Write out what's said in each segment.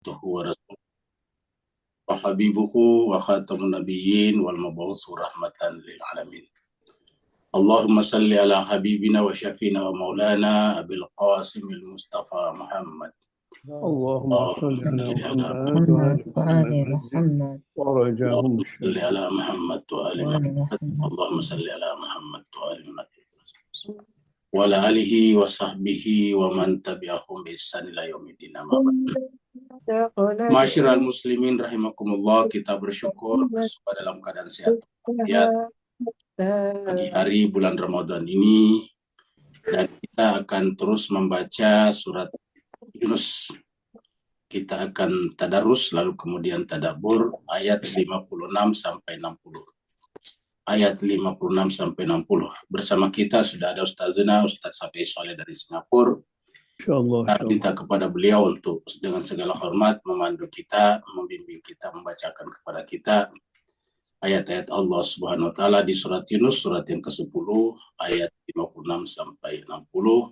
ورسوله وحبيبه وخاتم النبيين والمبعوث رحمة للعالمين. اللهم صل على حبيبنا وشفينا ومولانا أبي القاسم المصطفى محمد. اللهم صل على محمد وآل محمد ورجاهم صل على محمد وآل وآل محمد. محمد اللهم صل على محمد وآل محمد وعلى آله وصحبه ومن تبعهم بإحسان إلى يوم الدين. Masyiral muslimin rahimakumullah, kita bersyukur semua dalam keadaan sehat walafiat pagi hari bulan Ramadan ini, dan kita akan terus membaca surat Yunus. Kita akan tadarus lalu kemudian tadabbur ayat 56 sampai 60. Ayat 56 sampai 60. Bersama kita sudah ada Ustazina Ustaz Safi Soleh dari Singapura. Kita minta kepada beliau untuk dengan segala hormat memandu kita, membimbing kita, membacakan kepada kita ayat-ayat Allah Subhanahu wa taala di surat Yunus, surat yang ke-10 ayat 56 sampai 60.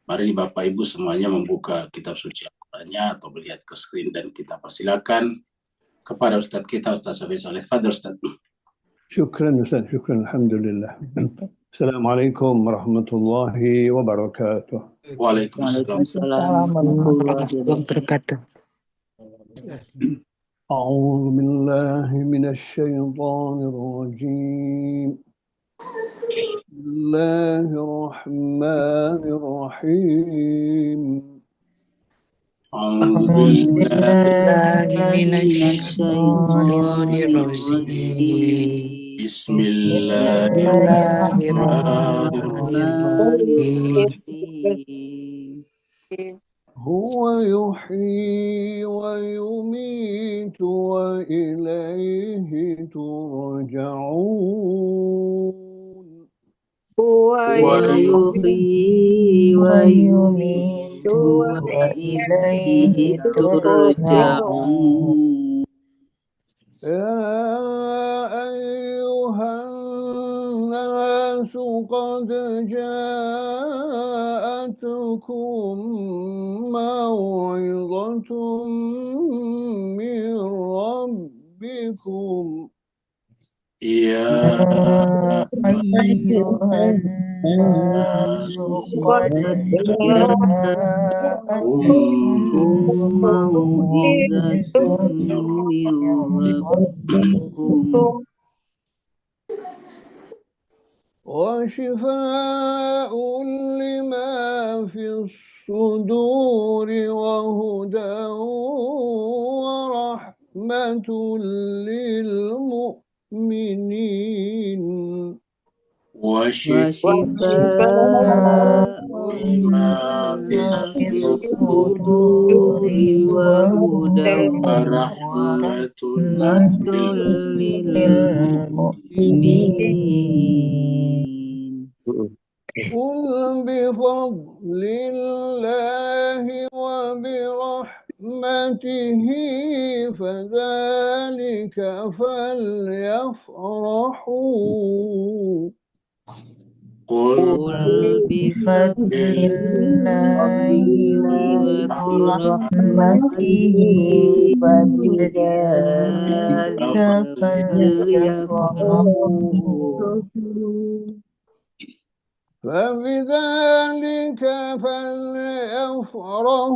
Mari Bapak Ibu semuanya membuka kitab suci Al-Qur'annya atau melihat ke screen, dan kita persilakan kepada Ustaz kita, Ustaz Safi Saleh. Fadhil Ustaz. Syukran Ustaz, syukran, alhamdulillah. Assalamualaikum warahmatullahi wabarakatuh. Waalaikumsalam warahmatullahi wabarakatuh. A'udzu billahi minasy syaithanir rajim. Bismillahirrahmanirrahim. A'udzu billahi minasyaitonir rajim. Bismillahirrahmanirrahim. Huwa yuhyi wa yumitu wa ilaihi turja'un. Huwa yuhyi wa yumitu wa ilaihi turja'un. Ya ayyuhan nasu qad ja'atukum maw'izatun min rabbikum. Ya ayyuhan nasu qad ja'atkum maw'izatun min rabbikum wa shifaa'un lima fis suduri wa hudan wa rahmatun lil mu'minin. wa shifaa'un lima fis suduri wa hudan wa rahmatun lil mu'minin. Qul bifadlillahi wa birahmatihi fadzalika falyafrahu. Qul bifadlillahi wa birahmatihi fadzalika falyafrahu. فبذلك فليفرحوا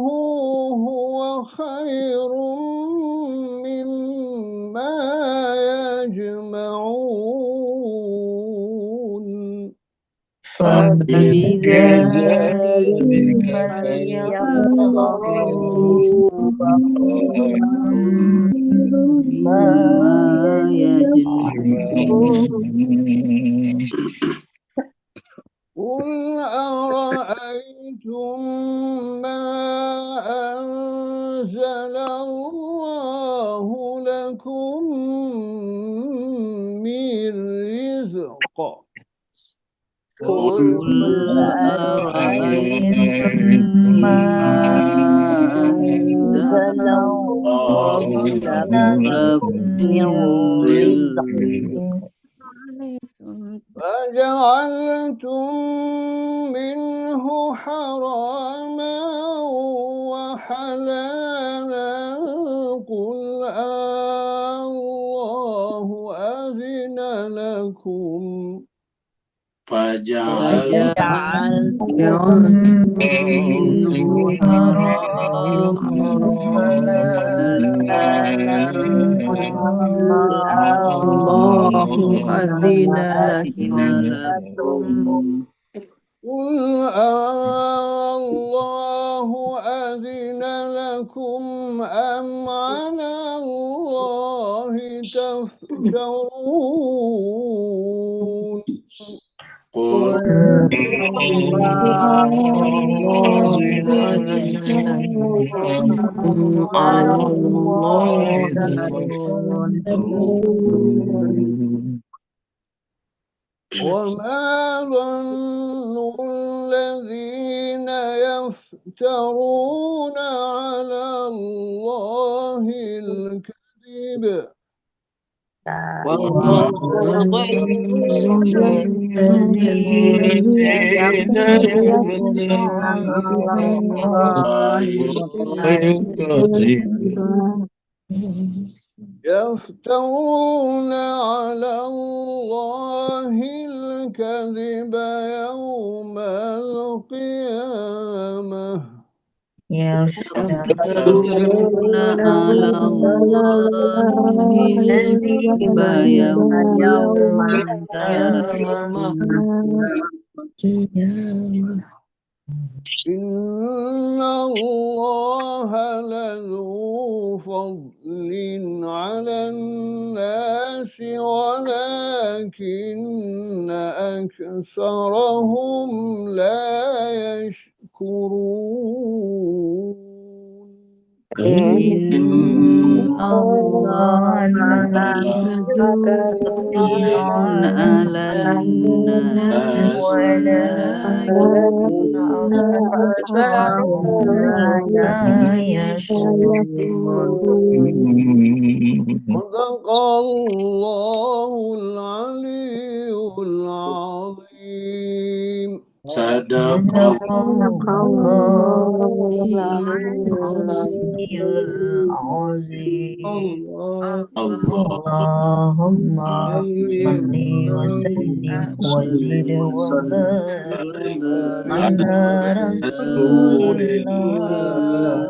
هو خير مما يجمعون. فبذلك فليفرحوا مما يجمعون. قل أرأيتم ما أنزل الله لكم من رزق. قل أرأيتم ما أنزل الله لكم من رزق فجعلتم منه حراما وحلالا لكم فجعلتم منه حرام حلالا الله أذن لكم قل الله أذن لكم أم على الله تفترون قل الله أذن لكم على الله وما ظن الذين يفترون على الله الكذب وما يفترون على الله الكذب يوم القيامة يفترون على الله الكذب يوم القيامة إن الله لذو فضل على الناس ولكن أكثرهم لا يشكرون إن الله لذو فضل على الناس ولكن أكثرهم لا يشكرون صدق الله العلي العظيم صدق اللهم صل وسلم وزد وبارك على رسول الله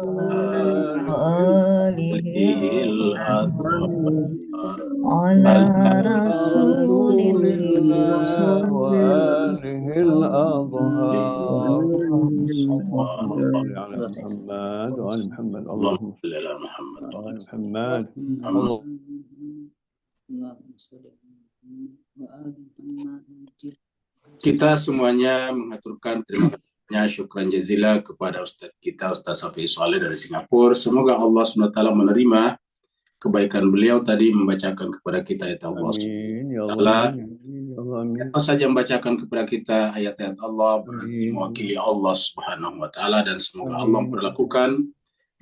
وآله على رسول الله وآله الأطهار اللهم صل على محمد وآل محمد اللهم صل على محمد وآل محمد Kita semuanya mengaturkan terima kasihnya syukran jazila kepada Ustadz kita Ustadz Safi Saleh dari Singapura. Semoga Allah SWT menerima kebaikan beliau tadi membacakan kepada kita ayat Allah. Amin ya Allah. Amin. Apa saja membacakan kepada kita ayat-ayat Allah berarti mewakili Allah Subhanahu wa taala dan semoga Allah memperlakukan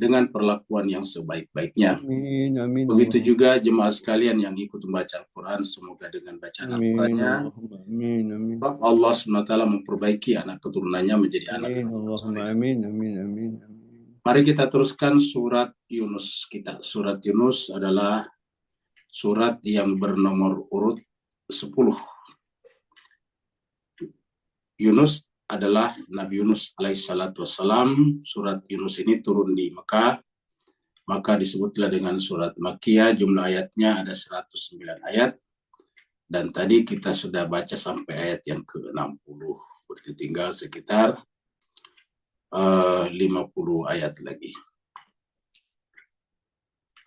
dengan perlakuan yang sebaik-baiknya. Amin, amin. Begitu juga jemaah sekalian yang ikut membaca Al-Quran, semoga dengan bacaan Al-Qurannya Allah SWT memperbaiki anak keturunannya menjadi anak keturunan. Amin, amin, amin. Mari kita teruskan surat Yunus kita. Surat Yunus adalah surat yang bernomor urut 10. Yunus adalah Nabi Yunus alaihissalatu wassalam. Surat Yunus ini turun di Mekah, maka disebutlah dengan surat Makkiyah. Jumlah ayatnya ada 109 ayat, dan tadi kita sudah baca sampai ayat yang ke-60, berarti tinggal sekitar 50 ayat lagi.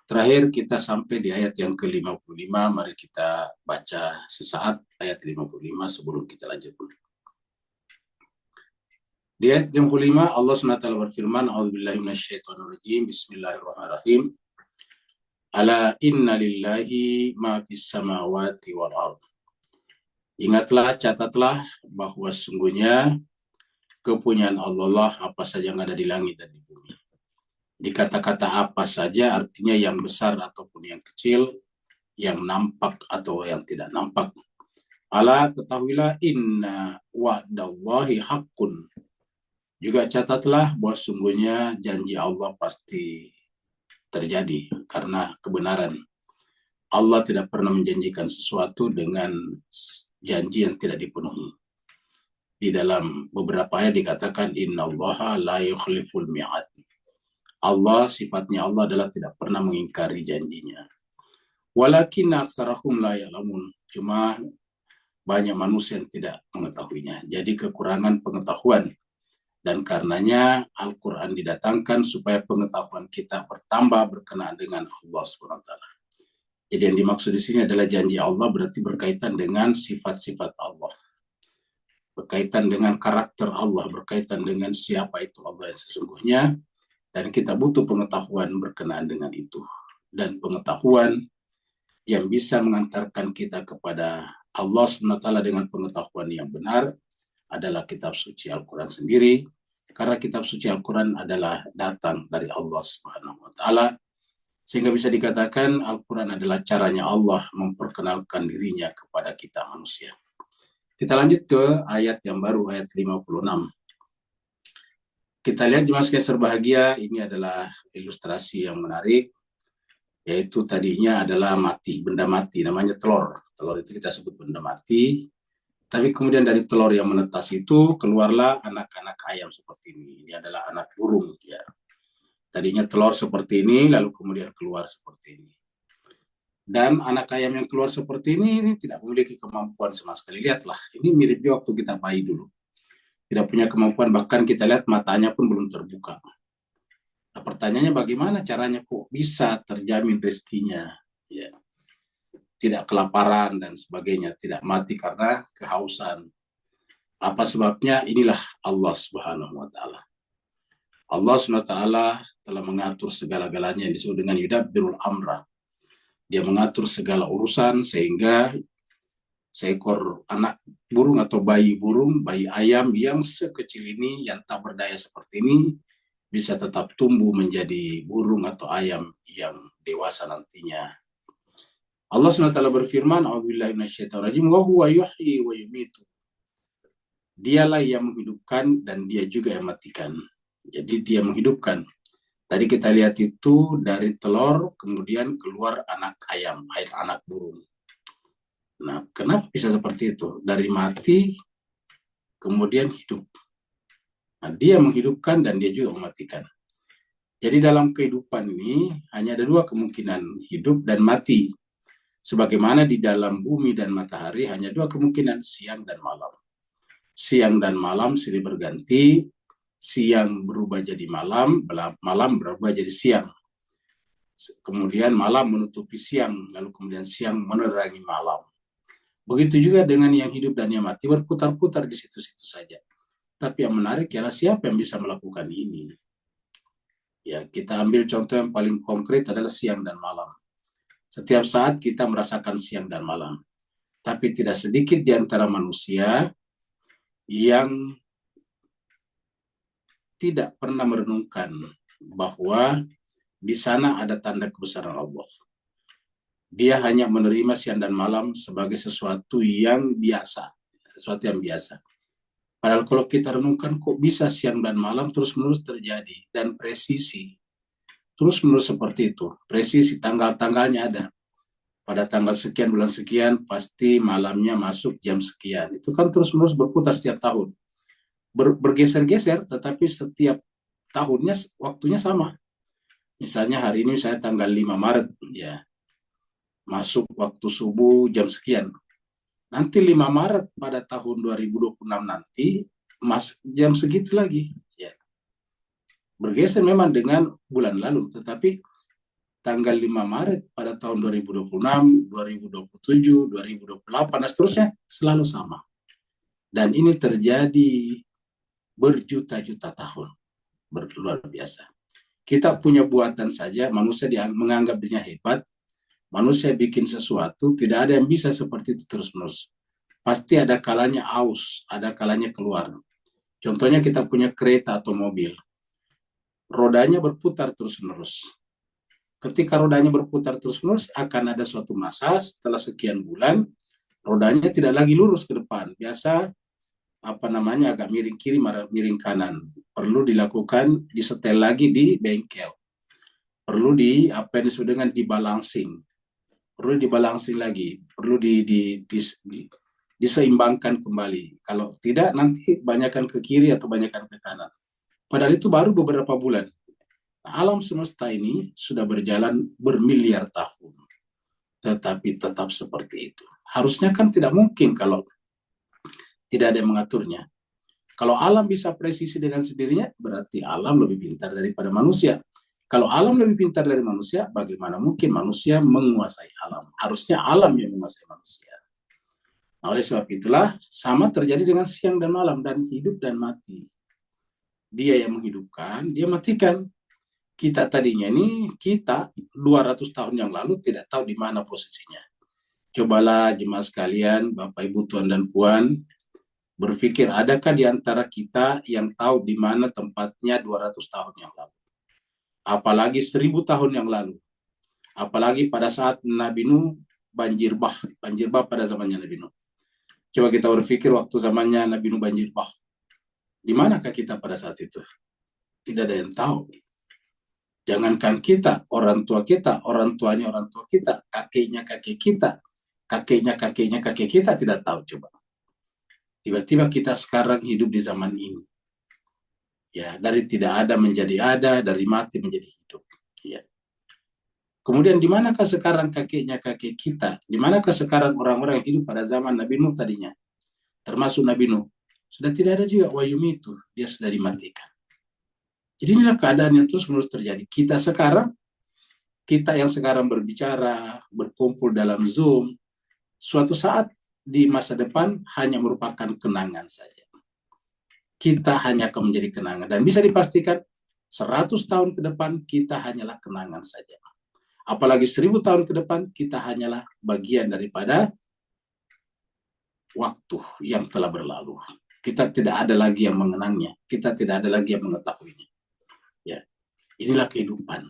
Terakhir kita sampai di ayat yang ke-55, mari kita baca sesaat ayat 55 sebelum kita lanjut. Di ayat yang kelima Allah SWT berfirman, A'udzubillahi minasyaitonirrajim, Bismillahirrahmanirrahim. Ala inna lillahi ma fis samawati wal ard. Ingatlah, catatlah bahwa sungguhnya kepunyaan Allah lah apa saja yang ada di langit dan di bumi. Di kata-kata apa saja artinya yang besar ataupun yang kecil, yang nampak atau yang tidak nampak. Ala, ketahuilah, inna wa'dallahi haqqun. Juga catatlah bahwa sungguhnya janji Allah pasti terjadi karena kebenaran. Allah tidak pernah menjanjikan sesuatu dengan janji yang tidak dipenuhi. Di dalam beberapa ayat dikatakan innallaha la yukhliful mi'ad. Allah, sifatnya Allah adalah tidak pernah mengingkari janjinya. Walakin aktsarahum la ya'lamun. Cuma banyak manusia yang tidak mengetahuinya. Jadi kekurangan pengetahuan. Dan karenanya Al-Quran didatangkan supaya pengetahuan kita bertambah berkenaan dengan Allah SWT. Jadi yang dimaksud di sini adalah janji Allah berarti berkaitan dengan sifat-sifat Allah. Berkaitan dengan karakter Allah, berkaitan dengan siapa itu Allah yang sesungguhnya. Dan kita butuh pengetahuan berkenaan dengan itu. Dan pengetahuan yang bisa mengantarkan kita kepada Allah SWT dengan pengetahuan yang benar adalah kitab suci Al-Quran sendiri, karena kitab suci Al-Quran adalah datang dari Allah Subhanahu wa Ta'ala, sehingga bisa dikatakan Al-Quran adalah caranya Allah memperkenalkan dirinya kepada kita manusia. Kita lanjut ke ayat yang baru, ayat 56. Kita lihat jemaah sekalian berbahagia, ini adalah ilustrasi yang menarik, yaitu tadinya adalah mati, benda mati, namanya telur. Telur itu kita sebut benda mati. Tapi kemudian dari telur yang menetas itu keluarlah anak-anak ayam seperti ini. Ini adalah anak burung. Ya. Tadinya telur seperti ini, lalu kemudian keluar seperti ini. Dan anak ayam yang keluar seperti ini tidak memiliki kemampuan sama sekali. Lihatlah, ini mirip juga waktu kita bayi dulu. Tidak punya kemampuan, bahkan kita lihat matanya pun belum terbuka. Nah, pertanyaannya bagaimana caranya kok bisa terjamin rezekinya? Ya. Tidak kelaparan dan sebagainya, tidak mati karena kehausan. Apa sebabnya? Inilah Allah Subhanahu wa Ta'ala. Allah Subhanahu wa Ta'ala telah mengatur segala-galanya yang disebut dengan yudabbirul amra. Dia mengatur segala urusan sehingga seekor anak burung atau bayi burung, bayi ayam yang sekecil ini, yang tak berdaya seperti ini, bisa tetap tumbuh menjadi burung atau ayam yang dewasa nantinya. Allah SWT berfirman, A'udzubillahi minasyaitonirrajim, wa huwa yuhyi wa yumitu. Dialah yang menghidupkan dan dia juga yang matikan. Jadi dia menghidupkan. Tadi kita lihat itu dari telur kemudian keluar anak ayam, anak burung. Nah, kenapa bisa seperti itu? Dari mati kemudian hidup. Nah, dia menghidupkan dan dia juga mematikan. Jadi dalam kehidupan ini hanya ada dua kemungkinan, hidup dan mati. Sebagaimana di dalam bumi dan matahari hanya dua kemungkinan, siang dan malam. Siang dan malam silih berganti, siang berubah jadi malam, malam berubah jadi siang. Kemudian malam menutupi siang, lalu kemudian siang menerangi malam. Begitu juga dengan yang hidup dan yang mati, berputar-putar di situ-situ saja. Tapi yang menarik ialah siapa yang bisa melakukan ini. Ya, kita ambil contoh yang paling konkret adalah siang dan malam. Setiap saat kita merasakan siang dan malam. Tapi tidak sedikit di antara manusia yang tidak pernah merenungkan bahwa di sana ada tanda kebesaran Allah. Dia hanya menerima siang dan malam sebagai sesuatu yang biasa. Sesuatu yang biasa. Padahal kalau kita renungkan kok bisa siang dan malam terus-menerus terjadi. Dan presisi. Terus-menerus seperti itu. Presisi tanggal-tanggalnya ada. Pada tanggal sekian, bulan sekian, pasti malamnya masuk jam sekian. Itu kan terus-menerus berputar setiap tahun. Bergeser-geser, tetapi setiap tahunnya waktunya sama. Misalnya hari ini saya tanggal 5 Maret, ya, masuk waktu subuh jam sekian. Nanti 5 Maret pada tahun 2026 nanti, masuk jam segitu lagi. Ya. Bergeser memang dengan bulan lalu, tetapi tanggal 5 Maret pada tahun 2026, 2027, 2028, dan seterusnya selalu sama. Dan ini terjadi berjuta-juta tahun. Luar biasa. Kita punya buatan saja, manusia menganggap dirinya hebat, manusia bikin sesuatu, tidak ada yang bisa seperti itu terus-menerus. Pasti ada kalanya aus, ada kalanya keluar. Contohnya kita punya kereta atau mobil. Rodanya berputar terus-menerus. Ketika rodanya berputar terus-menerus, akan ada suatu masa setelah sekian bulan, rodanya tidak lagi lurus ke depan. Biasa agak miring kiri, miring kanan. Perlu dilakukan, disetel lagi di bengkel. Perlu yang disebut dengan dibalancing. perlu dibalansing lagi, perlu diseimbangkan kembali. Kalau tidak, nanti banyakkan ke kiri atau banyakkan ke kanan. Padahal itu baru beberapa bulan. Alam semesta ini sudah berjalan bermiliar tahun, tetapi tetap seperti itu. Harusnya kan tidak mungkin kalau tidak ada yang mengaturnya. Kalau alam bisa presisi dengan sendirinya, berarti alam lebih pintar daripada manusia. Kalau alam lebih pintar dari manusia, bagaimana mungkin manusia menguasai alam? Harusnya alam yang menguasai manusia. Nah, oleh sebab itulah, sama terjadi dengan siang dan malam, dan hidup dan mati. Dia yang menghidupkan, dia matikan. Kita tadinya ini, kita 200 tahun yang lalu tidak tahu di mana posisinya. Cobalah jemaah sekalian, Bapak, Ibu, Tuan, dan Puan, berpikir adakah di antara kita yang tahu di mana tempatnya 200 tahun yang lalu? Apalagi 1000 tahun yang lalu. Apalagi pada saat Nabi Nuh banjir bah pada zamannya Nabi Nuh. Coba kita berpikir waktu zamannya Nabi Nuh banjir bah. Di manakah kita pada saat itu? Tidak ada yang tahu. Jangankan kita, orang tua kita, orang tuanya orang tua kita, kakeknya kakek kita, kakeknya kakeknya kakek kita tidak tahu. Coba. Tiba-tiba kita sekarang hidup di zaman ini. Ya, dari tidak ada menjadi ada, dari mati menjadi hidup. Ya. Kemudian di manakah sekarang kakeknya kakek kita? Di manakah sekarang orang-orang yang hidup pada zaman Nabi Nuh tadinya? Termasuk Nabi Nuh. Sudah tidak ada juga wayum itu, dia sudah dimatikan. Jadi inilah keadaan yang terus-menerus terjadi. Kita yang sekarang berbicara, berkumpul dalam Zoom, suatu saat di masa depan hanya merupakan kenangan saja. Kita hanya akan menjadi kenangan. Dan bisa dipastikan 100 tahun ke depan kita hanyalah kenangan saja. Apalagi 1000 tahun ke depan kita hanyalah bagian daripada waktu yang telah berlalu. Kita tidak ada lagi yang mengenangnya. Kita tidak ada lagi yang mengetahuinya. Ya, inilah kehidupan.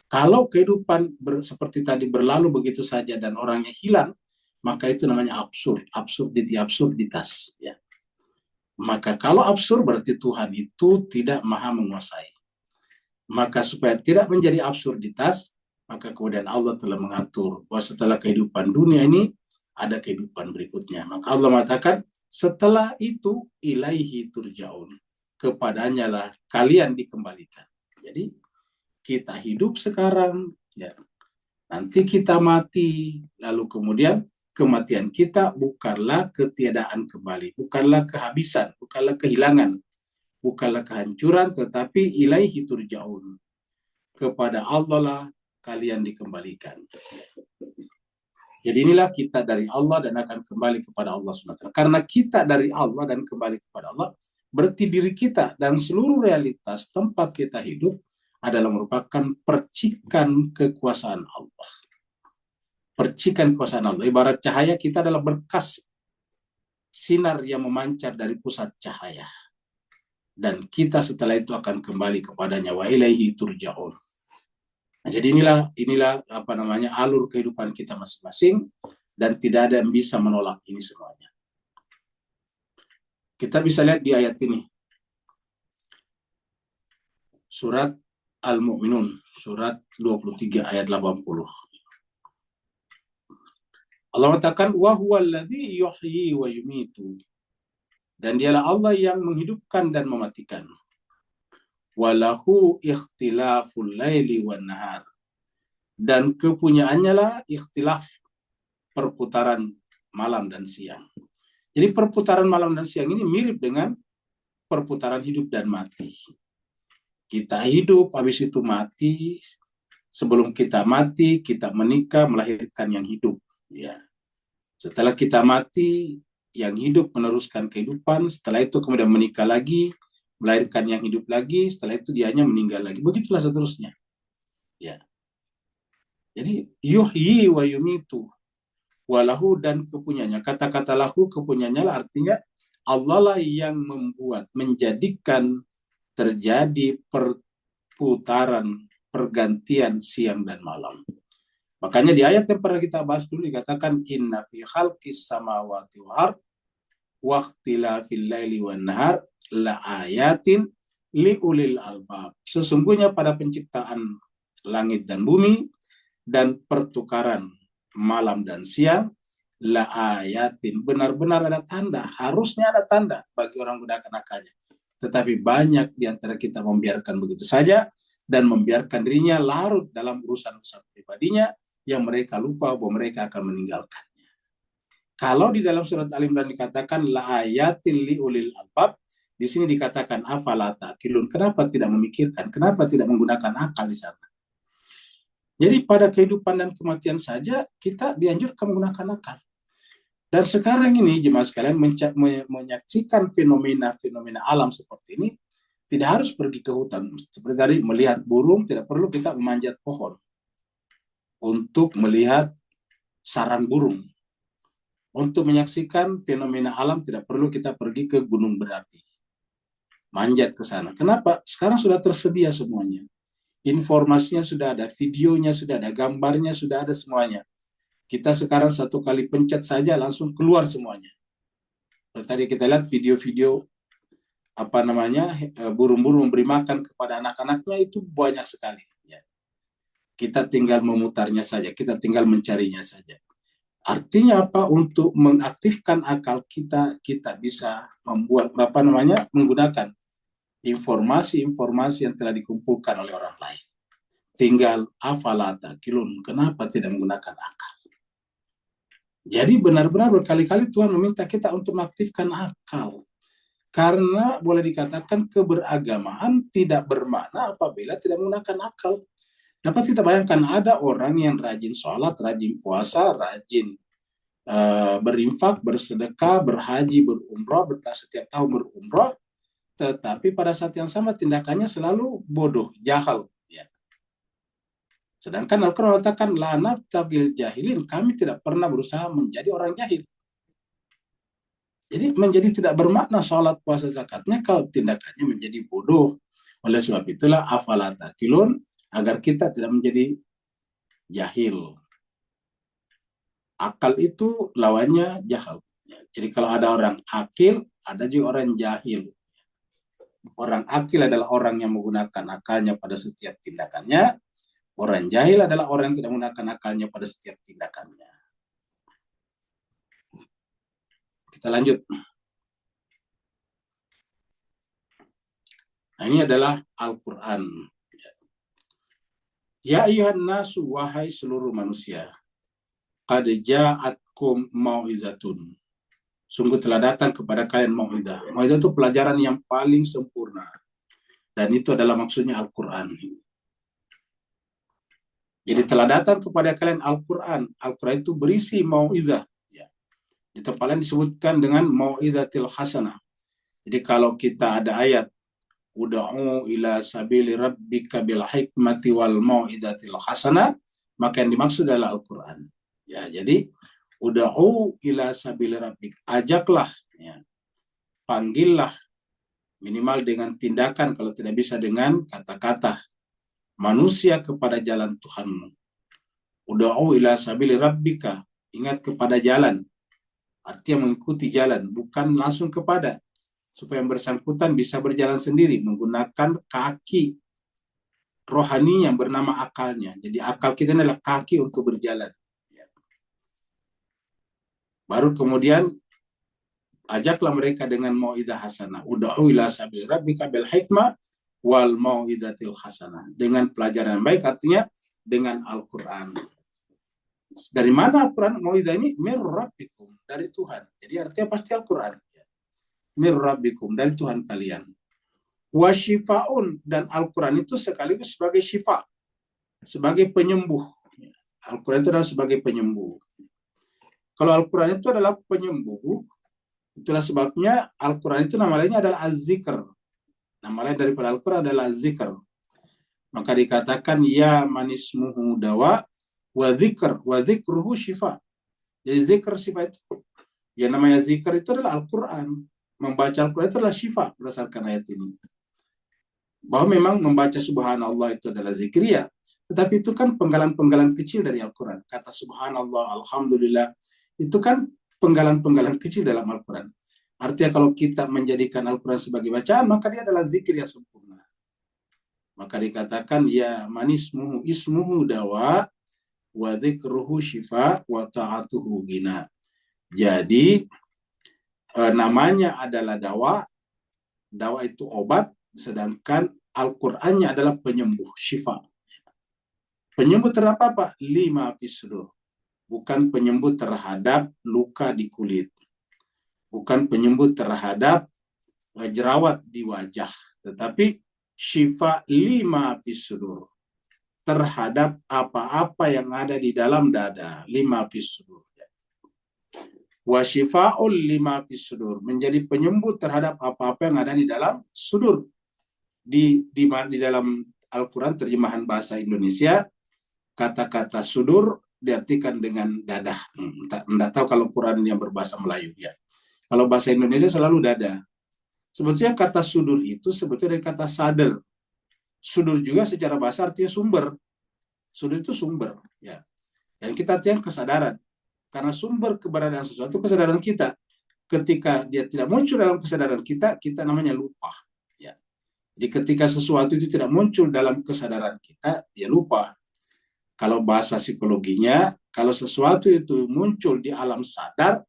Kalau kehidupan seperti tadi berlalu begitu saja dan orangnya hilang, maka itu namanya absurditas. Ya. Maka kalau absurd berarti Tuhan itu tidak maha menguasai. Maka supaya tidak menjadi absurditas, maka kemudian Allah telah mengatur bahwa setelah kehidupan dunia ini ada kehidupan berikutnya. Maka Allah mengatakan setelah itu ilaihi turja'un. Kepadanya lah kalian dikembalikan. Jadi kita hidup sekarang, ya. Nanti kita mati, lalu kemudian kematian kita bukanlah ketiadaan kembali, bukanlah kehabisan, bukanlah kehilangan, bukanlah kehancuran, tetapi ilaihi turja'un. Kepada Allah lah kalian dikembalikan. Jadi inilah kita dari Allah dan akan kembali kepada Allah SWT. Karena kita dari Allah dan kembali kepada Allah, berarti diri kita dan seluruh realitas tempat kita hidup adalah merupakan percikan kekuasaan Allah. Percikan kekuasaan Allah. Ibarat cahaya kita adalah berkas sinar yang memancar dari pusat cahaya. Dan kita setelah itu akan kembali kepadanya. Wa ilaihi turja'un. Nah, jadi inilah alur kehidupan kita masing-masing dan tidak ada yang bisa menolak ini semuanya. Kita bisa lihat di ayat ini. Surat Al-Mu'minun, surat 23 ayat 80. Allah mengatakan wa huwallazi yuhyi wa yumitu. Dan dialah Allah yang menghidupkan dan mematikan. Walahu ikhtilaful laili wan nahar. Dan kepunyaannya lah ikhtilaf, perputaran malam dan siang. Jadi perputaran malam dan siang ini mirip dengan perputaran hidup dan mati. Kita hidup, habis itu mati. Sebelum kita mati, kita menikah, melahirkan yang hidup. Ya. Setelah kita mati, yang hidup meneruskan kehidupan. Setelah itu kemudian menikah lagi, melahirkan yang hidup lagi. Setelah itu dianya meninggal lagi. Begitulah seterusnya. Ya. Jadi yuhyi wa yumitu. Walahu dan kepunyanya. Kata-kata lahu kepunyanya lah artinya Allah lah yang membuat, menjadikan terjadi perputaran, pergantian siang dan malam. Makanya di ayat yang pernah kita bahas dulu dikatakan inna fi khalqis samawati wal ard wa ikhtilafil laili wan nahar la ayatin li ulil albab. Sesungguhnya pada penciptaan langit dan bumi dan pertukaran malam dan siang, la ayatin, benar-benar ada tanda, harusnya ada tanda bagi orang gunakan akalnya. Tetapi banyak di antara kita membiarkan begitu saja dan membiarkan dirinya larut dalam urusan-urusan pribadinya yang mereka lupa bahwa mereka akan meninggalkannya. Kalau di dalam surat Al-Imran dikatakan la ayatin li ulil albab, di sini dikatakan afala ta'qilun. Kenapa tidak memikirkan? Kenapa tidak menggunakan akal di sana? Jadi pada kehidupan dan kematian saja kita dianjurkan menggunakan akal. Dan sekarang ini jemaah sekalian menyaksikan fenomena-fenomena alam seperti ini, tidak harus pergi ke hutan. Seperti tadi melihat burung, tidak perlu kita memanjat pohon untuk melihat sarang burung. Untuk menyaksikan fenomena alam tidak perlu kita pergi ke gunung berapi, manjat ke sana. Kenapa? Sekarang sudah tersedia semuanya. Informasinya sudah ada, videonya sudah ada, gambarnya sudah ada semuanya. Kita sekarang satu kali pencet saja langsung keluar semuanya. Tadi kita lihat video-video burung-burung memberi makan kepada anak-anaknya itu banyak sekali. Ya. Kita tinggal memutarnya saja, kita tinggal mencarinya saja. Artinya apa? Untuk mengaktifkan akal kita, kita bisa membuat menggunakan informasi-informasi yang telah dikumpulkan oleh orang lain. Tinggal afala ta'qilun, kenapa tidak menggunakan akal? Jadi benar-benar berkali-kali Tuhan meminta kita untuk mengaktifkan akal. Karena boleh dikatakan keberagamaan tidak bermakna apabila tidak menggunakan akal. Dapat kita bayangkan ada orang yang rajin sholat, rajin puasa, rajin berinfak, bersedekah, berhaji, berumrah, setiap tahun berumrah, tetapi pada saat yang sama tindakannya selalu bodoh, jahal. Ya. Sedangkan Al-Quran mengatakan, la nabtagil jahilin, kami tidak pernah berusaha menjadi orang jahil. Jadi menjadi tidak bermakna sholat, puasa, zakatnya kalau tindakannya menjadi bodoh. Oleh sebab itulah afala ta'qilun, agar kita tidak menjadi jahil. Akal itu lawannya jahal. Jadi kalau ada orang akil, ada juga orang jahil. Orang akil adalah orang yang menggunakan akalnya pada setiap tindakannya. Orang jahil adalah orang yang tidak menggunakan akalnya pada setiap tindakannya. Kita lanjut. Nah, ini adalah Al-Quran. Ya ayyuhan nasu, wahai seluruh manusia. Qad ja'atkum mau'izatun. Sungguh telah datang kepada kalian mau'izah. Mau'izah itu pelajaran yang paling sempurna. Dan itu adalah maksudnya Al-Quran. Jadi telah datang kepada kalian Al-Quran. Al-Quran itu berisi mau'izah. Ya. Di tempat lain disebutkan dengan mau'izatil hasanah. Jadi kalau kita ada ayat, uda'u ila sabili rabbika bil hikmati wal mau'izatil hasanah, maka yang dimaksud adalah Al-Quran. Ya, jadi uda'u ila sabili rabbik, ajaklah, ya, panggillah, minimal dengan tindakan, kalau tidak bisa dengan kata-kata, manusia kepada jalan Tuhanmu. Uda'u ila sabili rabbika, ingat kepada jalan, artinya mengikuti jalan, bukan langsung kepada, supaya yang bersangkutan bisa berjalan sendiri menggunakan kaki rohani yang bernama akalnya. Jadi akal kita adalah kaki untuk berjalan. Baru kemudian ajaklah mereka dengan mau'idah hasanah. Ud'u ila sabili rabbika bil hikmah wal mau'idatil hasanah. Dengan pelajaran yang baik, artinya dengan Al-Quran. Dari mana Al-Quran? Mau'idah ini mir rabbikum, dari Tuhan. Jadi artinya pasti Al-Quran. Mir rabbikum, dari Tuhan kalian. Wa shifaun, dan Al-Quran itu sekaligus sebagai syifa, sebagai penyembuh. Al-Quran itu adalah sebagai penyembuh. Kalau Al-Quran itu adalah penyembuh, itulah sebabnya Al-Quran itu nama lainnya adalah Az-Zikr. Nama lain daripada Al-Quran adalah Az-Zikr. Maka dikatakan ya manismuhu dawa wa dzikruhu syifa. Jadi zikr syifa itu, ya namanya zikr itu adalah Al-Quran. Membaca Al-Quran itu adalah syifa berdasarkan ayat ini. Bahwa memang membaca subhanallah itu adalah zikriya, tetapi itu kan penggalan-penggalan kecil dari Al-Quran. Kata subhanallah, alhamdulillah, itu kan penggalan-penggalan kecil dalam Al-Quran. Artinya kalau kita menjadikan Al-Quran sebagai bacaan, maka dia adalah zikir yang sempurna. Maka dikatakan ya manismuhu ismuhu dawa, wa dzikruhu syifa wa ta'atuhu ghina. Jadi namanya adalah dawa. Dawa itu obat, sedangkan Al-Qur'annya adalah penyembuh, syifa. Penyembuh terhadap apa? Lima fis sudur. Bukan penyembuh terhadap luka di kulit. Bukan penyembuh terhadap jerawat di wajah, tetapi syifa lima fis sudur, terhadap apa-apa yang ada di dalam dada, lima fis sudur. Wa syifa'ul lima fis sudur, menjadi penyembuh terhadap apa-apa yang ada di dalam sudur. Di dalam Al-Quran terjemahan bahasa Indonesia, kata-kata sudur diartikan dengan dadah. Tidak tahu kalau Quran yang berbahasa Melayu ya. Kalau bahasa Indonesia selalu dada. Sebetulnya kata sudur itu sebetulnya dari kata sadar. Sudur juga secara bahasa artinya sumber. Sudur itu sumber, ya. Dan kita artinya kesadaran. Karena sumber keberadaan sesuatu kesadaran kita. Ketika dia tidak muncul dalam kesadaran kita, kita namanya lupa. Ya. Jadi ketika sesuatu itu tidak muncul dalam kesadaran kita, dia lupa. Kalau bahasa psikologinya, kalau sesuatu itu muncul di alam sadar,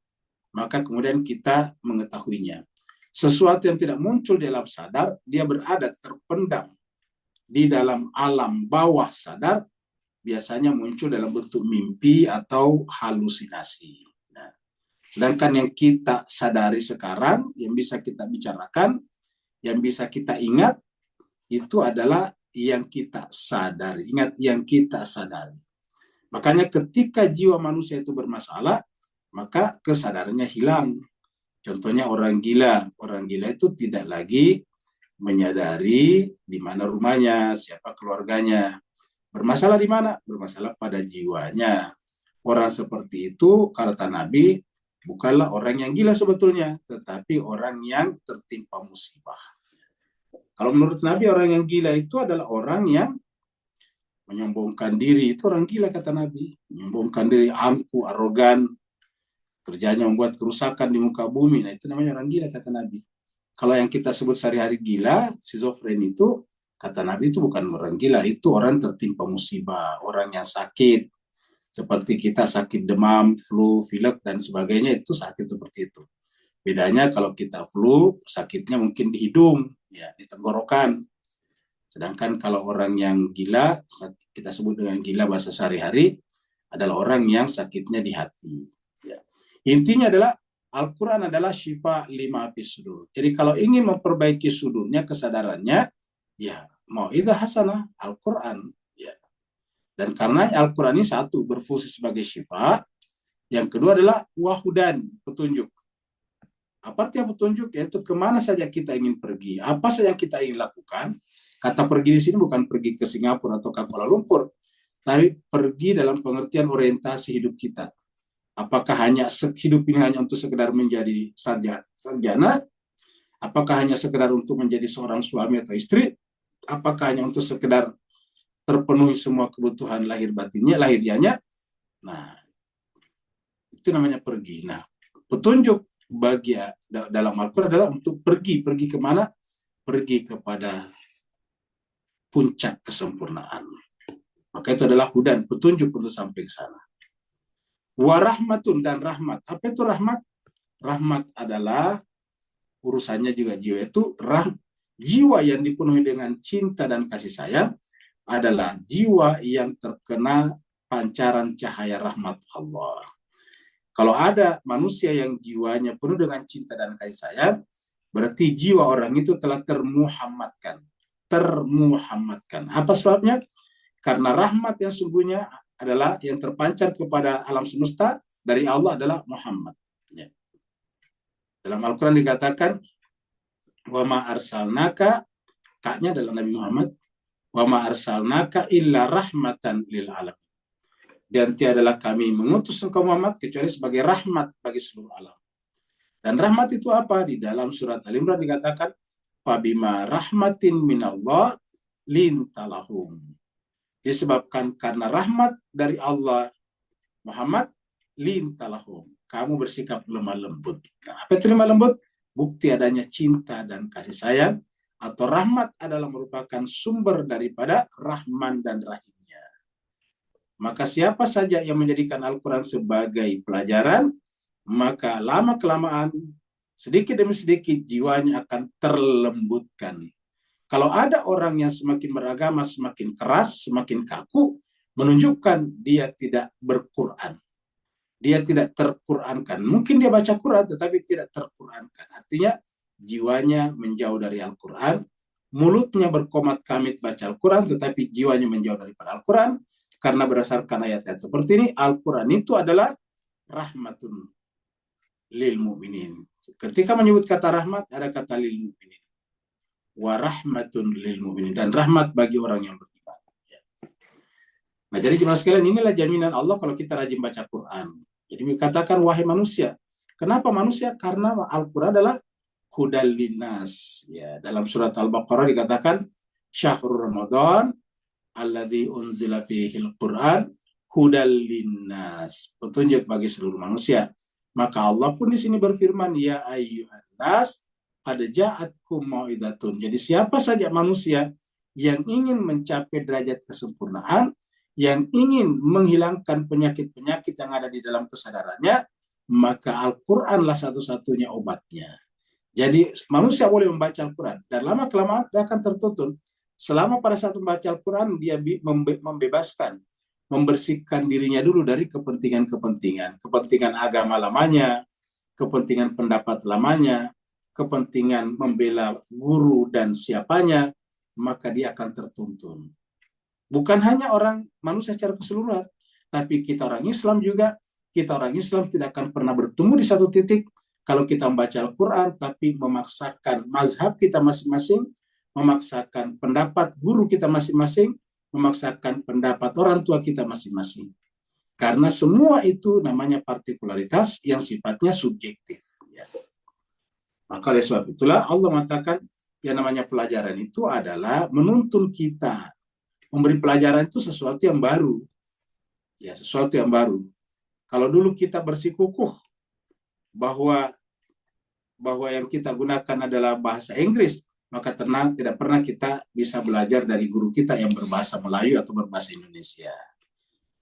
maka kemudian kita mengetahuinya. Sesuatu yang tidak muncul di alam sadar, dia berada terpendam di dalam alam bawah sadar, biasanya muncul dalam bentuk mimpi atau halusinasi. Nah, sedangkan yang kita sadari sekarang, yang bisa kita bicarakan, yang bisa kita ingat, itu adalah yang kita sadari. Ingat, yang kita sadari. Makanya ketika jiwa manusia itu bermasalah, maka kesadarannya hilang. Contohnya orang gila. Orang gila itu tidak lagi menyadari di mana rumahnya, siapa keluarganya. Bermasalah di mana? Bermasalah pada jiwanya. Orang seperti itu, kata Nabi, bukanlah orang yang gila sebetulnya, tetapi orang yang tertimpa musibah. Kalau menurut Nabi, orang yang gila itu adalah orang yang menyombongkan diri. Itu orang gila, kata Nabi. Menyombongkan diri, angkuh, arogan, kerjanya membuat kerusakan di muka bumi. Nah, itu namanya orang gila, kata Nabi. Kalau yang kita sebut sehari-hari gila, schizofren itu, kata Nabi itu bukan orang gila, itu orang tertimpa musibah, orang yang sakit. Seperti kita sakit demam, flu, pilek, dan sebagainya, itu sakit seperti itu. Bedanya kalau kita flu, sakitnya mungkin di hidung, ya, di tenggorokan. Sedangkan kalau orang yang gila, kita sebut dengan gila bahasa sehari-hari, adalah orang yang sakitnya di hati. Ya. Intinya adalah Al-Quran adalah syifa lima fis sudur. Jadi kalau ingin memperbaiki sudurnya, kesadarannya, ya mau'idhah hasanah, Al-Quran. Ya. Dan karena Al-Quran ini satu, berfungsi sebagai syifa. Yang kedua adalah wahudan, petunjuk. Apa artinya petunjuk? Yaitu kemana saja kita ingin pergi, apa saja yang kita ingin lakukan. Kata pergi di sini bukan pergi ke Singapura atau ke Kuala Lumpur, tapi pergi dalam pengertian orientasi hidup kita. Apakah hanya hidup ini hanya untuk sekedar menjadi sarjana? Apakah hanya sekedar untuk menjadi seorang suami atau istri? Apakah hanya untuk sekedar terpenuhi semua kebutuhan lahir batinnya, lahirianya? Nah, itu namanya pergi. Nah, petunjuk bagi dalam Al-Quran adalah untuk pergi kemana? Pergi kepada puncak kesempurnaan. Maka itu adalah hudan, petunjuk untuk sampai ke sana. Warahmatun, dan rahmat. Apa itu rahmat? Rahmat adalah urusannya juga jiwa, itu jiwa yang dipenuhi dengan cinta dan kasih sayang adalah jiwa yang terkena pancaran cahaya rahmat Allah. Kalau ada manusia yang jiwanya penuh dengan cinta dan kasih sayang, berarti jiwa orang itu telah termuhammadkan. Apa sebabnya? Karena rahmat yang sungguhnya adalah yang terpancar kepada alam semesta dari Allah adalah Muhammad. Ya. Dalam Al-Quran dikatakan, wa ma arsalnaka, kaknya adalah Nabi Muhammad, wa ma arsalnaka illa rahmatan lil alamin. Dan tiadalah kami mengutus engkau Muhammad kecuali sebagai rahmat bagi seluruh alam. Dan rahmat itu apa? Di dalam surat Al-Imran dikatakan, fabima rahmatin minallah lintalahum. Disebabkan karena rahmat dari Allah Muhammad, lintalahum, kamu bersikap lemah lembut. Nah, apa itu lemah lembut? Bukti adanya cinta dan kasih sayang, atau rahmat adalah merupakan sumber daripada Rahman dan Rahimnya. Maka siapa saja yang menjadikan Al-Quran sebagai pelajaran, maka lama-kelamaan, sedikit demi sedikit jiwanya akan terlembutkan. Kalau ada orang yang semakin beragama, semakin keras, semakin kaku, menunjukkan dia tidak berquran. Dia tidak terqurankan. Mungkin dia baca Quran, tetapi tidak terqurankan. Artinya, jiwanya menjauh dari Al-Quran, mulutnya berkomat-kamit baca Al-Quran, tetapi jiwanya menjauh daripada Al-Quran, karena berdasarkan ayat-ayat seperti ini, Al-Quran itu adalah rahmatun lil mu'minin. Ketika menyebut kata rahmat, ada kata lil mu'minin. Wa rahmatun lil mu'minin. Dan rahmat bagi orang yang beriman. Nah, jadi jemaah sekalian, inilah jaminan Allah kalau kita rajin baca Quran. Jadi dikatakan, wahai manusia. Kenapa manusia? Karena Al-Quran adalah hudal linnas. Ya, dalam surat Al-Baqarah dikatakan, syahrul Ramadan alladzi unzila fihil Quran hudal linnas, petunjuk bagi seluruh manusia. Maka Allah pun di sini berfirman, ya ayyuhan nas qad ja'atkum mau'idatun. Jadi siapa saja manusia yang ingin mencapai derajat kesempurnaan, yang ingin menghilangkan penyakit-penyakit yang ada di dalam kesadarannya, maka Al-Quranlah satu-satunya obatnya. Jadi manusia boleh membaca Al-Quran, dan lama-kelamaan dia akan tertuntun. Selama pada saat membaca Al-Quran, dia membebaskan, membersihkan dirinya dulu dari kepentingan-kepentingan. Kepentingan agama lamanya, kepentingan pendapat lamanya, kepentingan membela guru dan siapanya, maka dia akan tertuntun. Bukan hanya orang manusia secara keseluruhan, tapi kita orang Islam juga, kita orang Islam tidak akan pernah bertemu di satu titik kalau kita membaca Al-Quran, tapi memaksakan mazhab kita masing-masing, memaksakan pendapat guru kita masing-masing, memaksakan pendapat orang tua kita masing-masing. Karena semua itu namanya partikularitas yang sifatnya subjektif. Ya. Maka oleh sebab itulah Allah mengatakan yang namanya pelajaran itu adalah menuntun kita. Memberi pelajaran itu sesuatu yang baru. Ya, sesuatu yang baru. Kalau dulu kita bersikukuh bahwa yang kita gunakan adalah bahasa Inggris, maka tenang, tidak pernah kita bisa belajar dari guru kita yang berbahasa Melayu atau berbahasa Indonesia.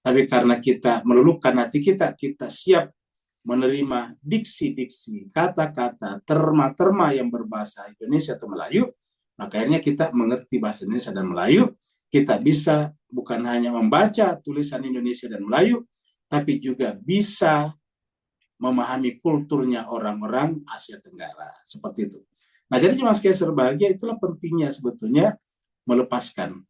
Tapi karena kita meluluhkan hati kita, kita siap menerima diksi-diksi, kata-kata, terma-terma yang berbahasa Indonesia atau Melayu, maka akhirnya kita mengerti bahasa Indonesia dan Melayu. Kita bisa bukan hanya membaca tulisan Indonesia dan Melayu, tapi juga bisa memahami kulturnya orang-orang Asia Tenggara. Seperti itu. Nah, jadi jemaah sekalian berbahagia, itulah pentingnya sebetulnya melepaskan.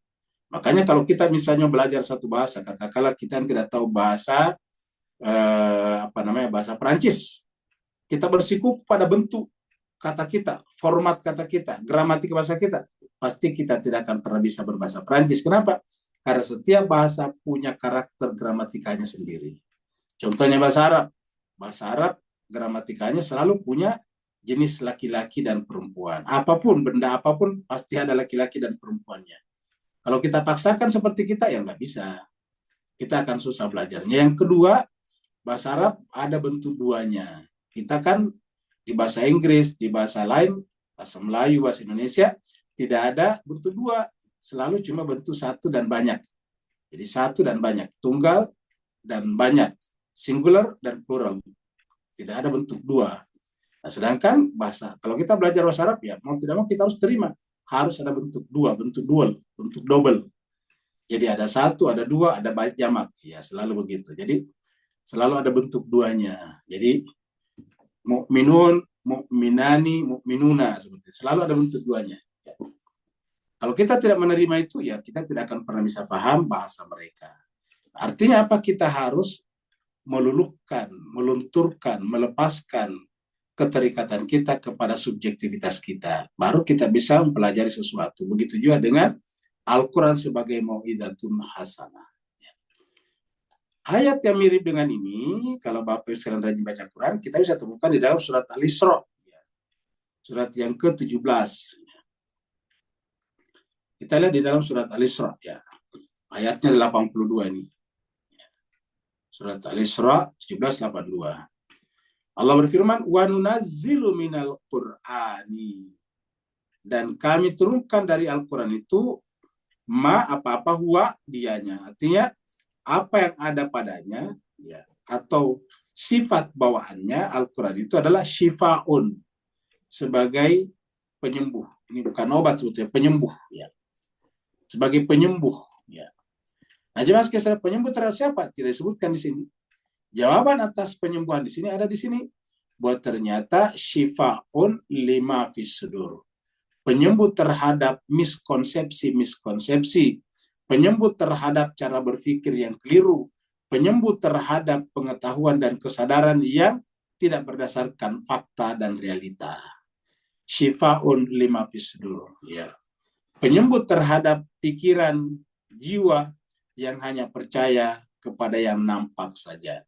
Makanya kalau kita misalnya belajar satu bahasa, katakanlah kita yang tidak tahu bahasa bahasa Perancis, kita bersikukuh pada bentuk kata kita, format kata kita, gramatik bahasa kita, pasti kita tidak akan pernah bisa berbahasa Perancis. Kenapa? Karena setiap bahasa punya karakter gramatikanya sendiri. Contohnya bahasa Arab. Bahasa Arab gramatikanya selalu punya jenis laki-laki dan perempuan. Apapun, benda apapun pasti ada laki-laki dan perempuannya. Kalau kita paksakan seperti kita, ya nggak bisa. Kita akan susah belajarnya. Yang kedua, bahasa Arab ada bentuk duanya. Kita kan di bahasa Inggris, di bahasa lain, bahasa Melayu, bahasa Indonesia, tidak ada bentuk dua. Selalu cuma bentuk satu dan banyak. Jadi satu dan banyak. Tunggal dan banyak. Singular dan plural. Tidak ada bentuk dua. Nah, sedangkan bahasa, kalau kita belajar bahasa Arab, ya mau tidak mau kita harus terima. Harus ada bentuk dua, bentuk dual, bentuk double. Jadi ada satu, ada dua, ada jamak. Ya, selalu begitu. Jadi selalu ada bentuk duanya. Jadi mukminun, mukminani, mukminuna, seperti itu. Selalu ada bentuk duanya. Ya. Kalau kita tidak menerima itu, ya kita tidak akan pernah bisa paham bahasa mereka. Artinya apa? Kita harus meluluhkan, melunturkan, melepaskan keterikatan kita kepada subjektivitas kita. Baru kita bisa mempelajari sesuatu. Begitu juga dengan Al-Quran sebagai mau'idatun hasanah. Ayat yang mirip dengan ini, kalau Bapak Ibu sekalian rajin baca Quran, kita bisa temukan di dalam surat Al-Isra. Surat yang ke-17. Kita lihat di dalam surat Al-Isra. Ya. Ayatnya 82 ini. Surat Al-Isra 17:82. Allah berfirman, "Wa nunazzilu minal Qur'ani." Dan kami turunkan dari Al-Quran itu ma apa-apa huwa dianya. Artinya apa yang ada padanya, ya, atau sifat bawaannya Al-Quran itu adalah syifaun, sebagai penyembuh. Ini bukan obat sebetulnya, penyembuh, ya. Sebagai penyembuh, ya. Nah, jemaah sekalian, penyembuh terhadap siapa? Tidak disebutkan di sini. Jawaban atas penyembuhan di sini ada di sini. Buat ternyata syifaun lima fis sudur. Penyembuh terhadap miskonsepsi-miskonsepsi, penyembuh terhadap cara berpikir yang keliru, penyembuh terhadap pengetahuan dan kesadaran yang tidak berdasarkan fakta dan realita. Syifaun lima fis sudur, ya. Penyembuh terhadap pikiran jiwa yang hanya percaya kepada yang nampak saja.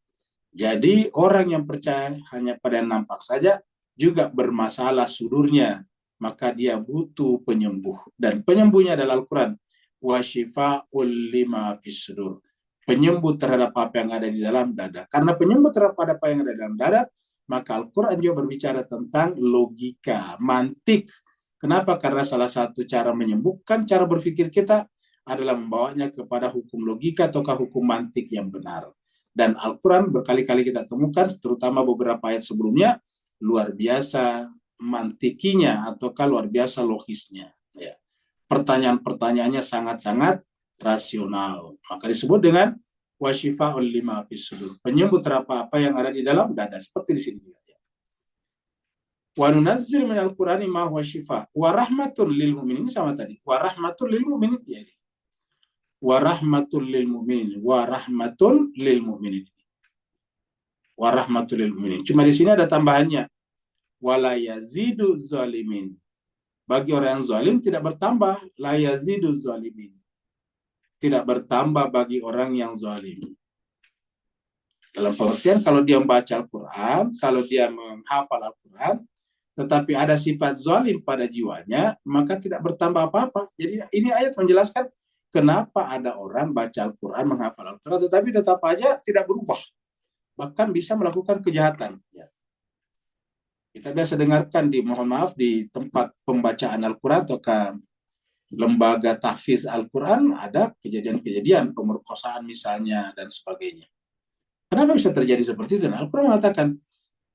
Jadi orang yang percaya hanya pada yang nampak saja juga bermasalah sudurnya, maka dia butuh penyembuh, dan penyembuhnya adalah Al-Quran. Wa syifa'ul lima fis sudur. Penyembuh terhadap apa yang ada di dalam dada. Karena penyembuh terhadap apa yang ada di dalam dada, maka Al-Quran juga berbicara tentang logika, mantik. Kenapa? Karena salah satu cara menyembuhkan cara berpikir kita adalah membawanya kepada hukum logika ataukah hukum mantik yang benar. Dan Al-Quran berkali-kali kita temukan, terutama beberapa ayat sebelumnya, luar biasa mantikinya ataukah luar biasa logisnya. Ya. Pertanyaan-pertanyaannya sangat-sangat rasional. Maka disebut dengan wasyifa'ul lima fis sudur. Penyembuh terhadap apa yang ada di dalam dada. Seperti di sini. Wa nunazzil minal Qur'ani ma huwa syifa wa rahmatul lil mu'minin. Ini sama tadi. Wa rahmatul lil mu'minin. Ya, wa rahmatul lil mu'minin. Wa rahmatul lil mu'minin. Wa rahmatul lil mu'minin. Cuma di sini ada tambahannya. Wala yazidu zalimin. Bagi orang yang zalim tidak bertambah. La yazidu zalimin. Tidak bertambah bagi orang yang zalim. Dalam pengertian, kalau dia membaca Al-Quran, kalau dia menghafal Al-Quran, tetapi ada sifat zalim pada jiwanya, maka tidak bertambah apa-apa. Jadi ini ayat menjelaskan kenapa ada orang baca Al-Quran, menghafal Al-Quran, tetapi tetap aja tidak berubah. Bahkan bisa melakukan kejahatan. Ya. Kita biasa dengarkan di tempat pembacaan Al-Quran atau lembaga tahfiz Al-Quran, ada kejadian-kejadian pemerkosaan misalnya dan sebagainya. Kenapa bisa terjadi seperti itu? Nah, Al-Quran mengatakan,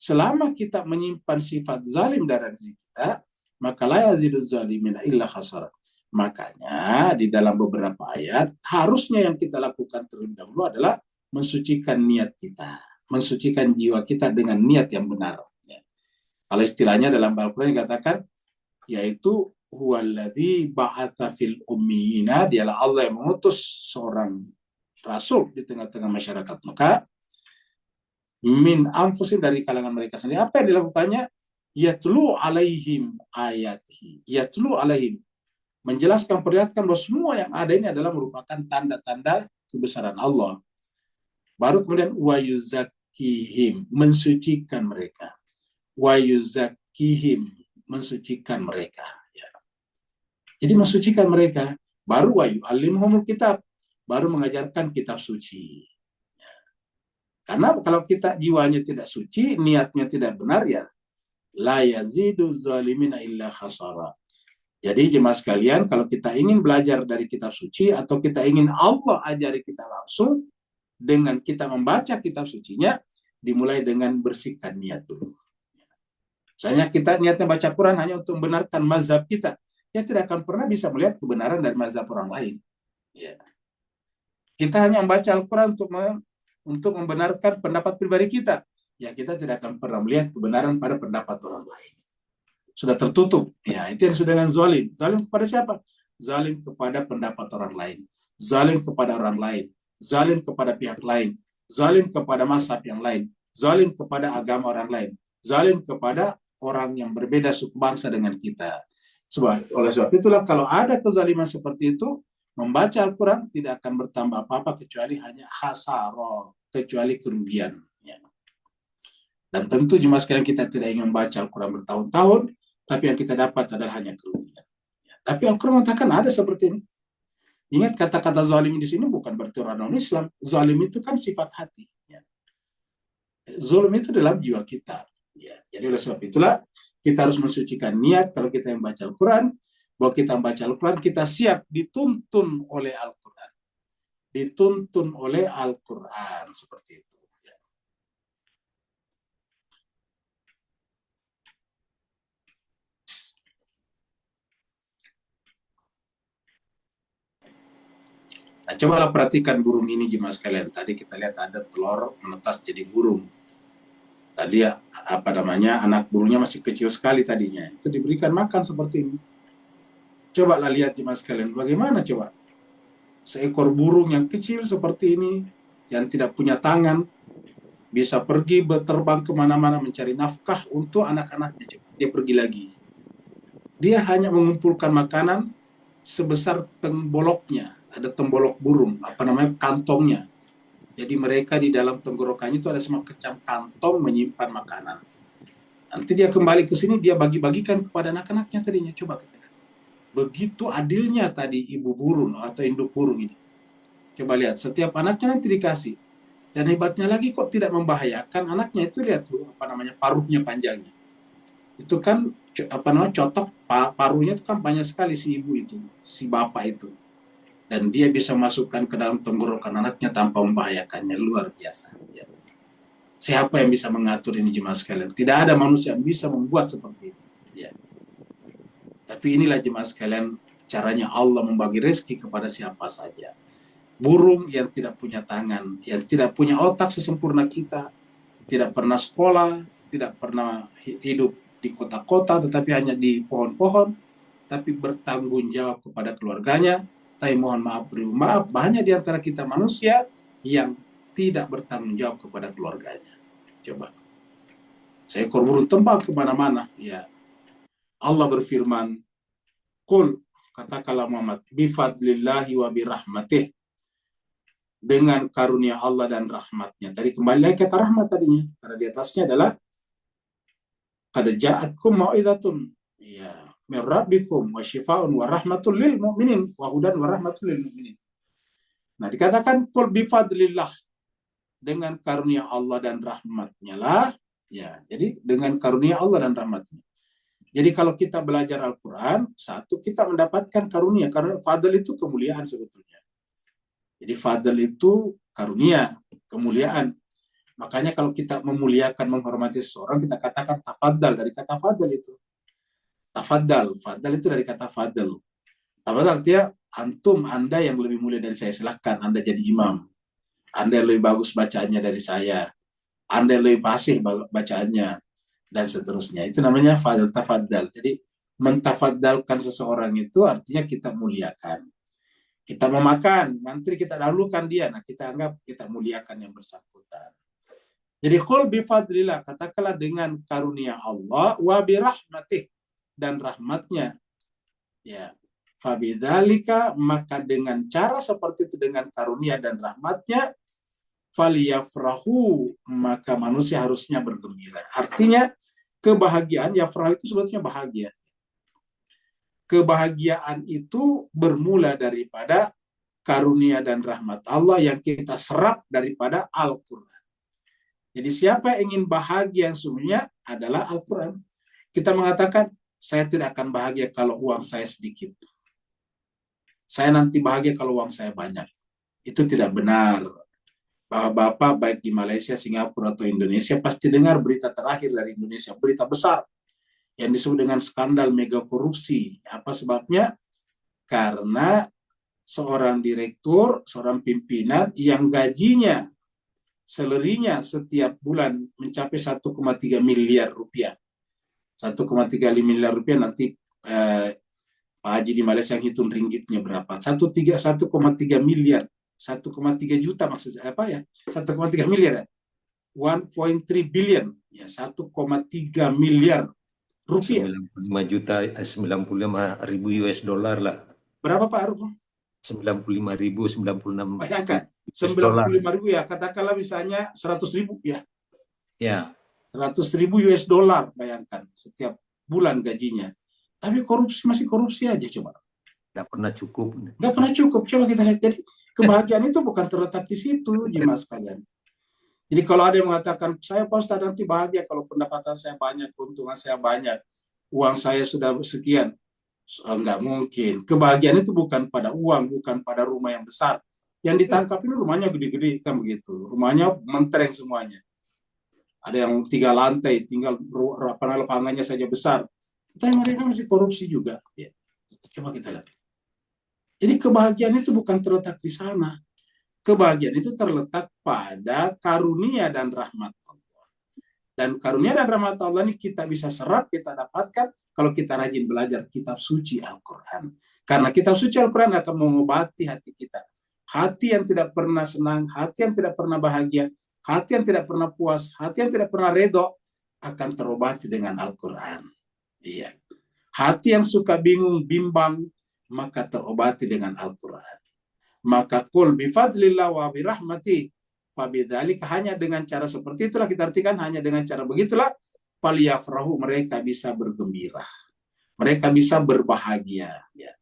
selama kita menyimpan sifat zalim dalam diri kita, maka la yaziduz zalimina illa khasara. Makanya di dalam beberapa ayat, harusnya yang kita lakukan terlebih dahulu adalah mensucikan niat kita, mensucikan jiwa kita dengan niat yang benar. Ya. Kalau istilahnya dalam Al-Quran dikatakan, yaitu huwallazi ba'atsa fil ummiyina, dialah Allah yang mengutus seorang rasul di tengah-tengah masyarakat Mekah, min anfusin, dari kalangan mereka sendiri. Apa yang dilakukannya? Yatlu alaihim ayatihi. Yatlu alaihim. Menjelaskan, perlihatkan bahwa semua yang ada ini adalah merupakan tanda-tanda kebesaran Allah. Baru kemudian wa yuzakkihim, mensucikan mereka. Wa yuzakkihim, mensucikan mereka. Ya. Jadi mensucikan mereka. Baru wa yu'allimuhumul kitab, baru mengajarkan kitab suci. Karena kalau kita jiwanya tidak suci, niatnya tidak benar, ya la yazidu zalimina illa khasara. Jadi jemaah sekalian, kalau kita ingin belajar dari kitab suci atau kita ingin Allah ajari kita langsung, dengan kita membaca kitab sucinya, dimulai dengan bersihkan niat dulu. Misalnya kita niatnya baca Quran hanya untuk membenarkan mazhab kita, ya tidak akan pernah bisa melihat kebenaran dari mazhab orang lain. Ya. Kita hanya membaca Al-Quran untuk membenarkan pendapat pribadi kita, ya kita tidak akan pernah melihat kebenaran pada pendapat orang lain. Sudah tertutup. Ya, itu yang sudah dengan zalim. Zalim kepada siapa? Zalim kepada pendapat orang lain. Zalim kepada orang lain. Zalim kepada pihak lain. Zalim kepada mazhab yang lain. Zalim kepada agama orang lain. Zalim kepada orang yang berbeda suku bangsa dengan kita. Oleh sebab itulah, kalau ada kezaliman seperti itu, membaca Al-Quran tidak akan bertambah apa-apa kecuali hanya khasaro, kecuali kerugian. Ya. Dan tentu jemaah sekalian, kita tidak ingin membaca Al-Quran bertahun-tahun, tapi yang kita dapat adalah hanya kerugian. Ya. Tapi Al-Quran mengatakan ada seperti ini. Ingat, kata-kata zalim di sini bukan berarti orang non-Islam. Zalim itu kan sifat hati. Ya. Zalim itu dalam jiwa kita. Ya. Jadi oleh sebab itulah, kita harus mensucikan niat kalau kita yang baca Al-Quran, bahwa kita membaca Al-Quran, kita siap dituntun oleh Al-Quran. dituntun oleh Al-Quran seperti itu. Nah, cobalah perhatikan burung ini jemaah sekalian. Tadi kita lihat ada telur menetas jadi burung. Tadi apa namanya, anak burungnya masih kecil sekali tadinya. Itu diberikan makan seperti ini. Coba lah lihat jemaah sekalian, bagaimana coba seekor burung yang kecil seperti ini, yang tidak punya tangan, bisa pergi berterbang kemana-mana mencari nafkah untuk anak-anaknya. Coba. Dia pergi lagi. Dia hanya mengumpulkan makanan sebesar temboloknya. Ada tembolok burung, apa namanya, kantongnya. Jadi mereka di dalam tenggorokannya itu ada semacam kantong menyimpan makanan. Nanti dia kembali ke sini, dia bagi-bagikan kepada anak-anaknya tadinya. Coba kita lihat. Begitu adilnya tadi ibu burung atau induk burung ini. Coba lihat, setiap anaknya nanti dikasih. Dan hebatnya lagi kok tidak membahayakan anaknya. Itu lihat tuh, apa namanya, paruhnya panjangnya. Itu kan, apa namanya, cotok paruhnya itu kan banyak sekali si ibu itu, si bapak itu. Dan dia bisa masukkan ke dalam tenggorokan anaknya tanpa membahayakannya. Luar biasa. Ya. Siapa yang bisa mengatur ini jemaah sekalian? Tidak ada manusia yang bisa membuat seperti itu. Ya. Tapi inilah jemaah sekalian, caranya Allah membagi rezeki kepada siapa saja. Burung yang tidak punya tangan, yang tidak punya otak sesempurna kita, tidak pernah sekolah, tidak pernah hidup di kota-kota, tetapi hanya di pohon-pohon, tapi bertanggung jawab kepada keluarganya. Tapi mohon maaf, banyak di antara kita manusia yang tidak bertanggung jawab kepada keluarganya. Coba. Seekor burung terbang kemana-mana. Ya. Allah berfirman, Qul, katakanlah Muhammad, bifadlillahi wa birahmatih. Dengan karunia Allah dan rahmatnya. Tadi kembali lagi kata rahmat tadinya. Karena di atasnya adalah, qad ja'atkum mau'idatun. Ya. Min rabbikum wa syifaun wa rahmatul lil mu'minin wa hudan wa rahmatul lil mu'minin. Nah, dikatakan qul bifadlillah, dengan karunia Allah dan rahmatnya lah. Ya, jadi dengan karunia Allah dan rahmatnya. Jadi kalau kita belajar Al-Quran, satu, kita mendapatkan karunia, karena fadl itu kemuliaan sebetulnya. Jadi fadl itu karunia, kemuliaan. Makanya kalau kita memuliakan, menghormati seseorang, kita katakan tafaddal, dari kata fadl itu. Tafaddal, fadl itu dari kata fadl. Tafaddal artinya antum, Anda yang lebih mulia dari saya, silahkan Anda jadi imam. Anda yang lebih bagus bacaannya dari saya. Anda yang lebih fasih bacaannya, dan seterusnya. Itu namanya fadl, tafaddal. Jadi mentafaddalkan seseorang itu artinya kita muliakan. Kita mau makan, nanti kita dahulukan dia. Nah, kita anggap kita muliakan yang bersangkutan. Jadi qul bifadlillah, katakanlah dengan karunia Allah, wa birahmatih, dan rahmatnya. Ya, fabidzalika, maka dengan cara seperti itu, dengan karunia dan rahmatnya, faliyafrahu, maka manusia harusnya bergembira. Artinya kebahagiaan, yafrah itu sebetulnya bahagia. Kebahagiaan itu bermula daripada karunia dan rahmat Allah yang kita serap daripada Al-Quran. Jadi siapa yang ingin bahagia yang sesungguhnya adalah Al-Quran. Kita mengatakan, saya tidak akan bahagia kalau uang saya sedikit. Saya nanti bahagia kalau uang saya banyak. Itu tidak benar. Bapak-bapak baik di Malaysia, Singapura, atau Indonesia pasti dengar berita terakhir dari Indonesia, berita besar yang disebut dengan skandal mega korupsi. Apa sebabnya? Karena seorang direktur, seorang pimpinan yang gajinya, salarinya setiap bulan mencapai 1,3 miliar rupiah. 1,3 miliar rupiah, nanti Pak Haji di Malaysia yang hitung ringgitnya berapa. 1,3 miliar. 1,3 juta maksudnya. Apa ya? 1,3 miliar. 1.3 billion. Ya, 1,3 miliar rupiah. 95 juta, 95 ribu US dollar lah. Berapa Pak Arif? 95 ribu, 96 Bayangkan, 95 ribu ya, katakanlah misalnya 100 ribu ya. Ya. 100 ribu US dollar, bayangkan, setiap bulan gajinya. Tapi korupsi, masih korupsi aja coba. Nggak pernah cukup. Nggak pernah cukup, coba kita lihat. Jadi kebahagiaan itu bukan terletak di situ, jemaah sekalian. Jadi kalau ada yang mengatakan, saya Pak Ustadz nanti bahagia kalau pendapatan saya banyak, keuntungan saya banyak, uang saya sudah sekian. Nggak mungkin. Kebahagiaan itu bukan pada uang, bukan pada rumah yang besar, Yang ditangkap ini rumahnya gede-gede kan begitu. Rumahnya mentereng semuanya. Ada yang 3 lantai, tinggal lapangannya saja besar. Tapi mereka masih korupsi juga. Ya. Coba kita lihat. Jadi kebahagiaan itu bukan terletak di sana. Kebahagiaan itu terletak pada karunia dan rahmat Allah. Dan karunia dan rahmat Allah ini kita bisa serap, kita dapatkan kalau kita rajin belajar kitab suci Al-Quran. Karena kitab suci Al-Quran akan mengobati hati kita. Hati yang tidak pernah senang, hati yang tidak pernah bahagia, hati yang tidak pernah puas, hati yang tidak pernah redho, akan terobati dengan Al-Quran. Iya. Hati yang suka bingung, bimbang, maka terobati dengan Al-Quran. Maka kul bifadlillah wa birahmati fabidzalika, hanya dengan cara seperti itulah, kita artikan hanya dengan cara begitulah, faliyafrahu, mereka bisa bergembira, mereka bisa berbahagia. Ya.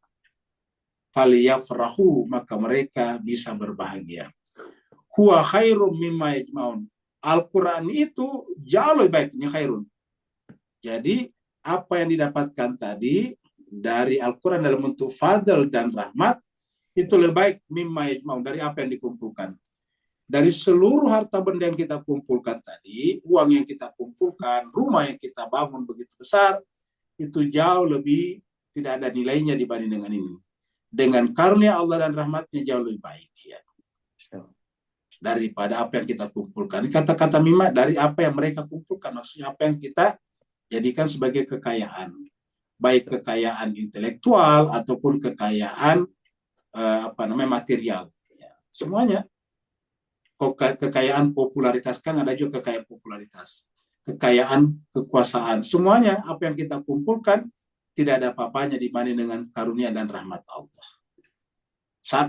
Faliyafrahu, maka mereka bisa berbahagia. Huwa khairum mimma yajma'un. Al-Quran itu jauh lebih baiknya khairun. Jadi apa yang didapatkan tadi dari Al-Quran dalam bentuk fadl dan rahmat itu lebih baik mimma yajma'un, dari apa yang dikumpulkan. Dari seluruh harta benda yang kita kumpulkan tadi, uang yang kita kumpulkan, rumah yang kita bangun begitu besar, itu jauh lebih tidak ada nilainya dibanding dengan ini. Dengan karunia Allah dan rahmatnya jauh lebih baik. Ya. Daripada apa yang kita kumpulkan. Kata-kata mimma, dari apa yang mereka kumpulkan, maksudnya apa yang kita jadikan sebagai kekayaan. Baik kekayaan intelektual ataupun kekayaan material. Ya. Semuanya. Kekayaan popularitas, kan ada juga kekayaan popularitas. Kekayaan kekuasaan. Semuanya apa yang kita kumpulkan tidak ada apa-apanya dibanding dengan karunia dan rahmat Allah.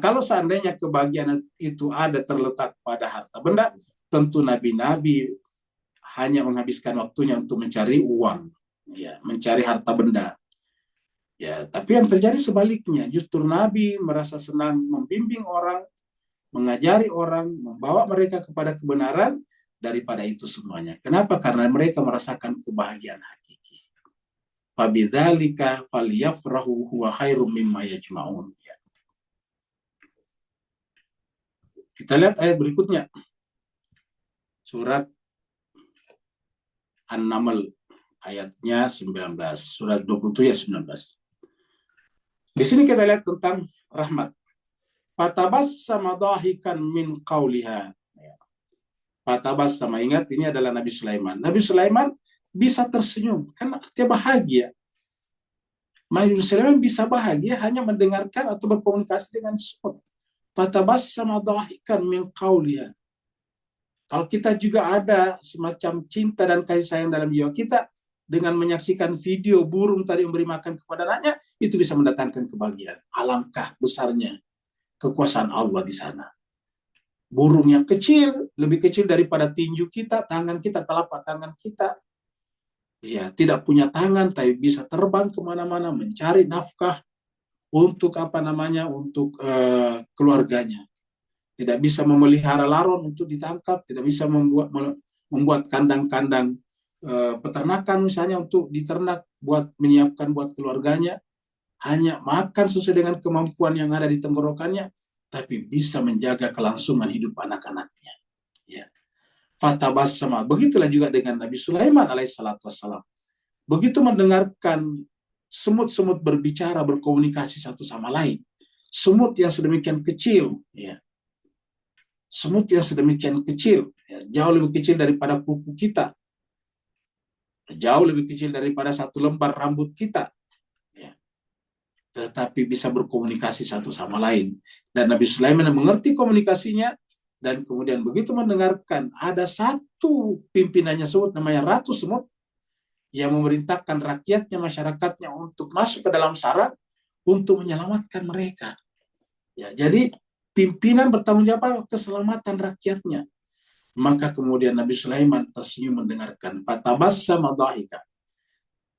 Kalau seandainya kebahagiaan itu ada terletak pada harta benda, tentu nabi-nabi hanya menghabiskan waktunya untuk mencari uang, ya, mencari harta benda. Ya, tapi yang terjadi sebaliknya, justru nabi merasa senang membimbing orang, mengajari orang, membawa mereka kepada kebenaran daripada itu semuanya. Kenapa? Karena mereka merasakan kebahagiaan hakiki. Fabidzalika falyafrahu huwa khairum mimma yajma'un. Kita lihat ayat berikutnya. Surat An-Naml ayatnya 19. Surat 27 ayat 19. Di sini kita lihat tentang rahmat. Fatabassama dahikan min qauliha. Fatabassama, ingat ini adalah Nabi Sulaiman. Nabi Sulaiman bisa tersenyum karena dia bahagia. Nabi Sulaiman bisa bahagia hanya mendengarkan atau berkomunikasi dengan semut. Fatabassama dahikan min qauliha. Kalau kita juga ada semacam cinta dan kasih sayang dalam jiwa kita, dengan menyaksikan video burung tadi memberi makan kepada anaknya, itu bisa mendatangkan kebahagiaan. Alangkah besarnya kekuasaan Allah di sana. Burung yang kecil, lebih kecil daripada tinju kita, tangan kita, telapak tangan kita. Ya, tidak punya tangan, tapi bisa terbang kemana-mana, mencari nafkah untuk untuk keluarganya. Tidak bisa memelihara laron untuk ditangkap, tidak bisa membuat kandang-kandang peternakan misalnya untuk diternak, menyiapkan buat keluarganya. Hanya makan sesuai dengan kemampuan yang ada di tenggorokannya, tapi bisa menjaga kelangsungan hidup anak-anaknya. Ya. Fatabassama. Begitulah juga dengan Nabi Sulaiman alaihissalatu wassalam. Begitu mendengarkan semut-semut berbicara, berkomunikasi satu sama lain. Semut yang sedemikian kecil, ya. Semut yang sedemikian kecil, ya, jauh lebih kecil daripada kuku kita, jauh lebih kecil daripada satu lembar rambut kita, ya. Tetapi bisa berkomunikasi satu sama lain. Dan Nabi Sulaiman mengerti komunikasinya, dan kemudian begitu mendengarkan ada satu pimpinannya semut namanya Ratu Semut yang memerintahkan rakyatnya, masyarakatnya untuk masuk ke dalam sarang untuk menyelamatkan mereka. Ya, jadi pimpinan bertanggung jawab keselamatan rakyatnya. Maka kemudian Nabi Sulaiman tersenyum mendengarkan. Fatabassama dhahika.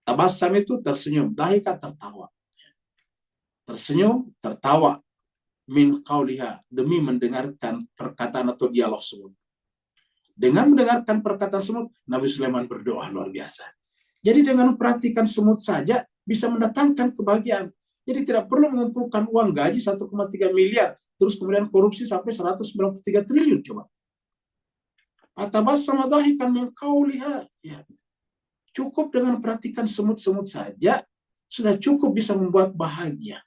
Tabassam itu tersenyum, dhahika tertawa. Tersenyum, tertawa. Min qauliha, demi mendengarkan perkataan atau dialog semut. Dengan mendengarkan perkataan semut, Nabi Sulaiman berdoa luar biasa. Jadi dengan memperhatikan semut saja bisa mendatangkan kebahagiaan. Jadi tidak perlu mengumpulkan uang gaji 1,3 miliar terus kemudian korupsi sampai 193 triliun coba. Fatabassama dahikan min qawliha. Ya. Cukup dengan perhatikan semut-semut saja sudah cukup bisa membuat bahagia.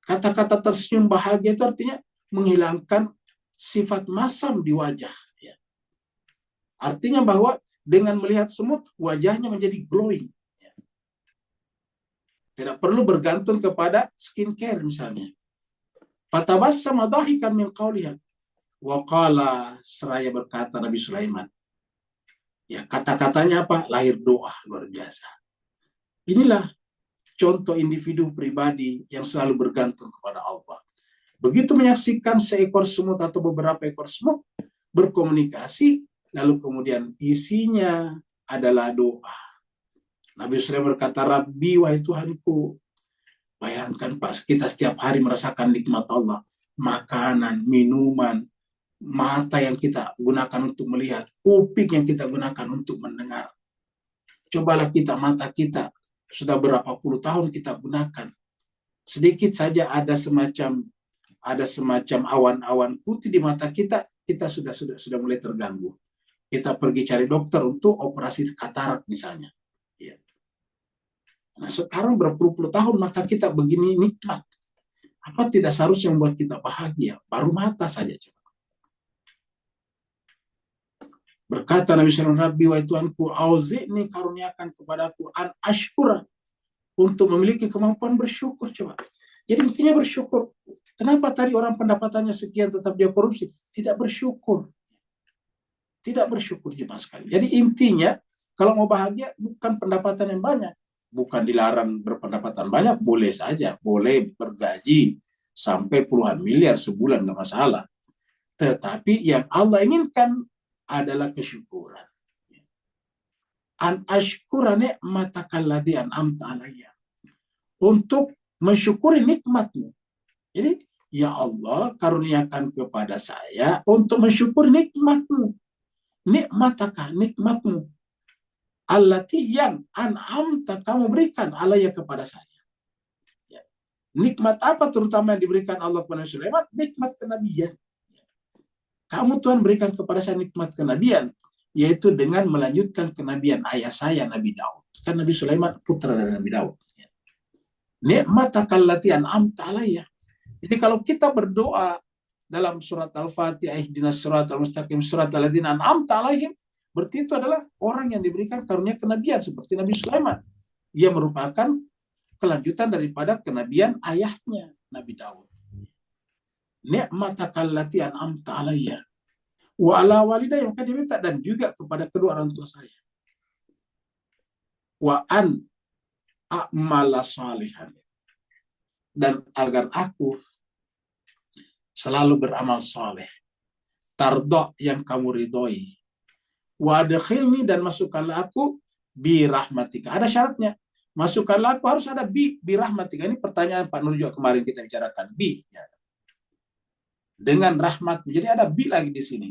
Kata-kata tersenyum bahagia itu artinya menghilangkan sifat masam di wajah. Ya. Artinya bahwa dengan melihat semut, wajahnya menjadi glowing. Ya. Tidak perlu bergantung kepada skincare misalnya. Fatabassama dahikan min qawliha. Wa qala, seraya berkata Nabi Sulaiman. Ya, kata-katanya apa? Lahir doa luar biasa. Inilah contoh individu pribadi yang selalu bergantung kepada Allah. Begitu menyaksikan seekor semut atau beberapa ekor semut berkomunikasi, lalu kemudian isinya adalah doa. Nabi Sulaiman berkata, Rabbi, wahai Tuhanku. Bayangkan Pak, kita setiap hari merasakan nikmat Allah. Makanan, minuman, mata yang kita gunakan untuk melihat, kuping yang kita gunakan untuk mendengar. Cobalah kita, mata kita sudah berapa puluh tahun kita gunakan. Sedikit saja ada semacam awan-awan putih di mata kita, kita sudah mulai terganggu. Kita pergi cari dokter untuk operasi katarak misalnya. Ya. Nah, sekarang berpuluh-puluh tahun mata kita begini nikmat. Apa tidak seharusnya membuat kita bahagia? Baru mata saja coba. Berkata Nabi SAW, Rabbi, wahai Tuhanku, auzi'ni, karuniakan kepadaku an ashkura, untuk memiliki kemampuan bersyukur. Coba. Jadi intinya bersyukur. Kenapa tadi orang pendapatannya sekian tetap dia korupsi? Tidak bersyukur. Tidak bersyukur jemaah sekali. Jadi intinya, kalau mau bahagia, bukan pendapatan yang banyak. Bukan dilarang berpendapatan banyak, boleh saja. Boleh bergaji sampai puluhan miliar sebulan, nggak masalah. Tetapi yang Allah inginkan adalah kesyukuran. An ashkura ni'matakal ladzi an'amta alayya. Untuk mensyukuri nikmatmu. Jadi, ya Allah, karuniakan kepada saya untuk mensyukuri nikmatmu. Nikmataka, nikmatmu. Allati yang an'amta, kamu berikan alayya kepada saya. Ya. Nikmat apa terutama yang diberikan Allah kepada Sulaiman? Nikmat kenabian. Kamu Tuhan berikan kepada saya nikmat kenabian, yaitu dengan melanjutkan kenabian ayah saya Nabi Daud. Kan Nabi Sulaiman putra dari Nabi Daud. Ni'matakal lati an'amta alayya. Jadi kalau kita berdoa dalam surat Al-Fatihah, ihdinas siratal mustaqim, siratal ladzina an'amta alaihim, berarti itu adalah orang yang diberikan karunia kenabian seperti Nabi Sulaiman. Ia merupakan kelanjutan daripada kenabian ayahnya Nabi Daud. Ni'matakal lati an'amta alayya wa ala walidayya, maka dia minta, dan juga kepada kedua orang tua saya. Wa an a'mala salihan, dan agar aku selalu beramal saleh. Tardo, yang kamu ridhoi. Wa adkhilni, dan masukkanlah aku bi rahmatika. Ada syaratnya. Masukkanlah aku harus ada bi rahmatika. Ini pertanyaan Pak Nur juga kemarin kita bicarakan. Bi. Ya. Dengan rahmat. Jadi ada bi lagi di sini.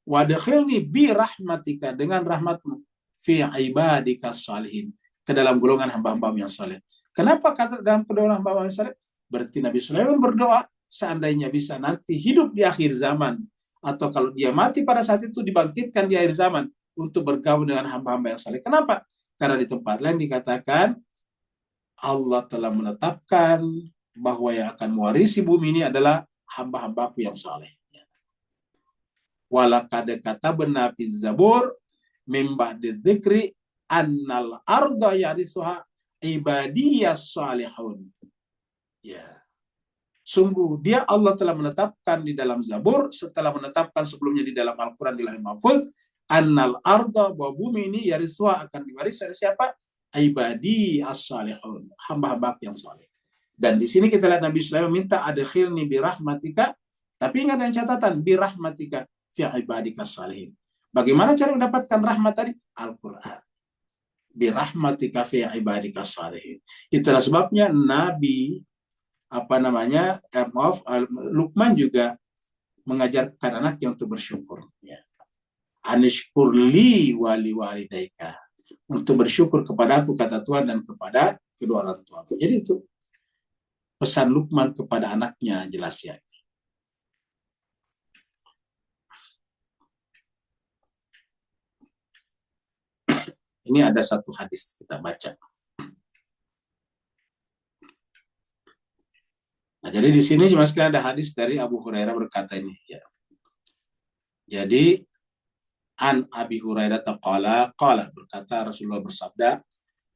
Wa adkhilni bi rahmatika, dengan rahmatmu, fi ibadika salihin, ke dalam golongan hamba-hamba yang saleh. Kenapa kata dalam golongan hamba yang saleh? Berarti Nabi Sulaiman berdoa, seandainya bisa nanti hidup di akhir zaman, atau kalau dia mati pada saat itu dibangkitkan di akhir zaman untuk bergabung dengan hamba-hamba yang saleh. Kenapa? Karena di tempat lain dikatakan Allah telah menetapkan bahwa yang akan mewarisi bumi ini adalah hamba-hambaku yang saleh. Walaqad katabna fi Zabur min ba'di dzikri annal arda yarisuha ibadiyas salihun. Ya. Sungguh dia Allah telah menetapkan di dalam Zabur, setelah menetapkan sebelumnya di dalam Al-Quran di Lauhul Mahfuz, annal arda, bahwa bumi ini yarisuha akan diwaris oleh siapa? Ibadi as-salihun, hamba-hamba yang saleh. Dan di sini kita lihat Nabi Sulaiman minta adkhilni bi rahmatika, tapi ingat yang catatan bi rahmatika fi ibadika salihin. Bagaimana cara mendapatkan rahmat tadi? Al-Quran. Bi rahmatika fi ibadika salihin. Itulah sebabnya Nabi Luqman juga mengajarkan anaknya untuk bersyukur. Ya. Anishkurli wali walidaika, untuk bersyukur kepada aku, kata Tuhan, dan kepada kedua orang tua. Jadi itu pesan Luqman kepada anaknya, jelas ya. Ini ada satu hadis kita baca. Nah, jadi di sini cuma sekali ada hadis dari Abu Hurairah berkata ini ya. Jadi an Abi Hurairah qala berkata Rasulullah bersabda,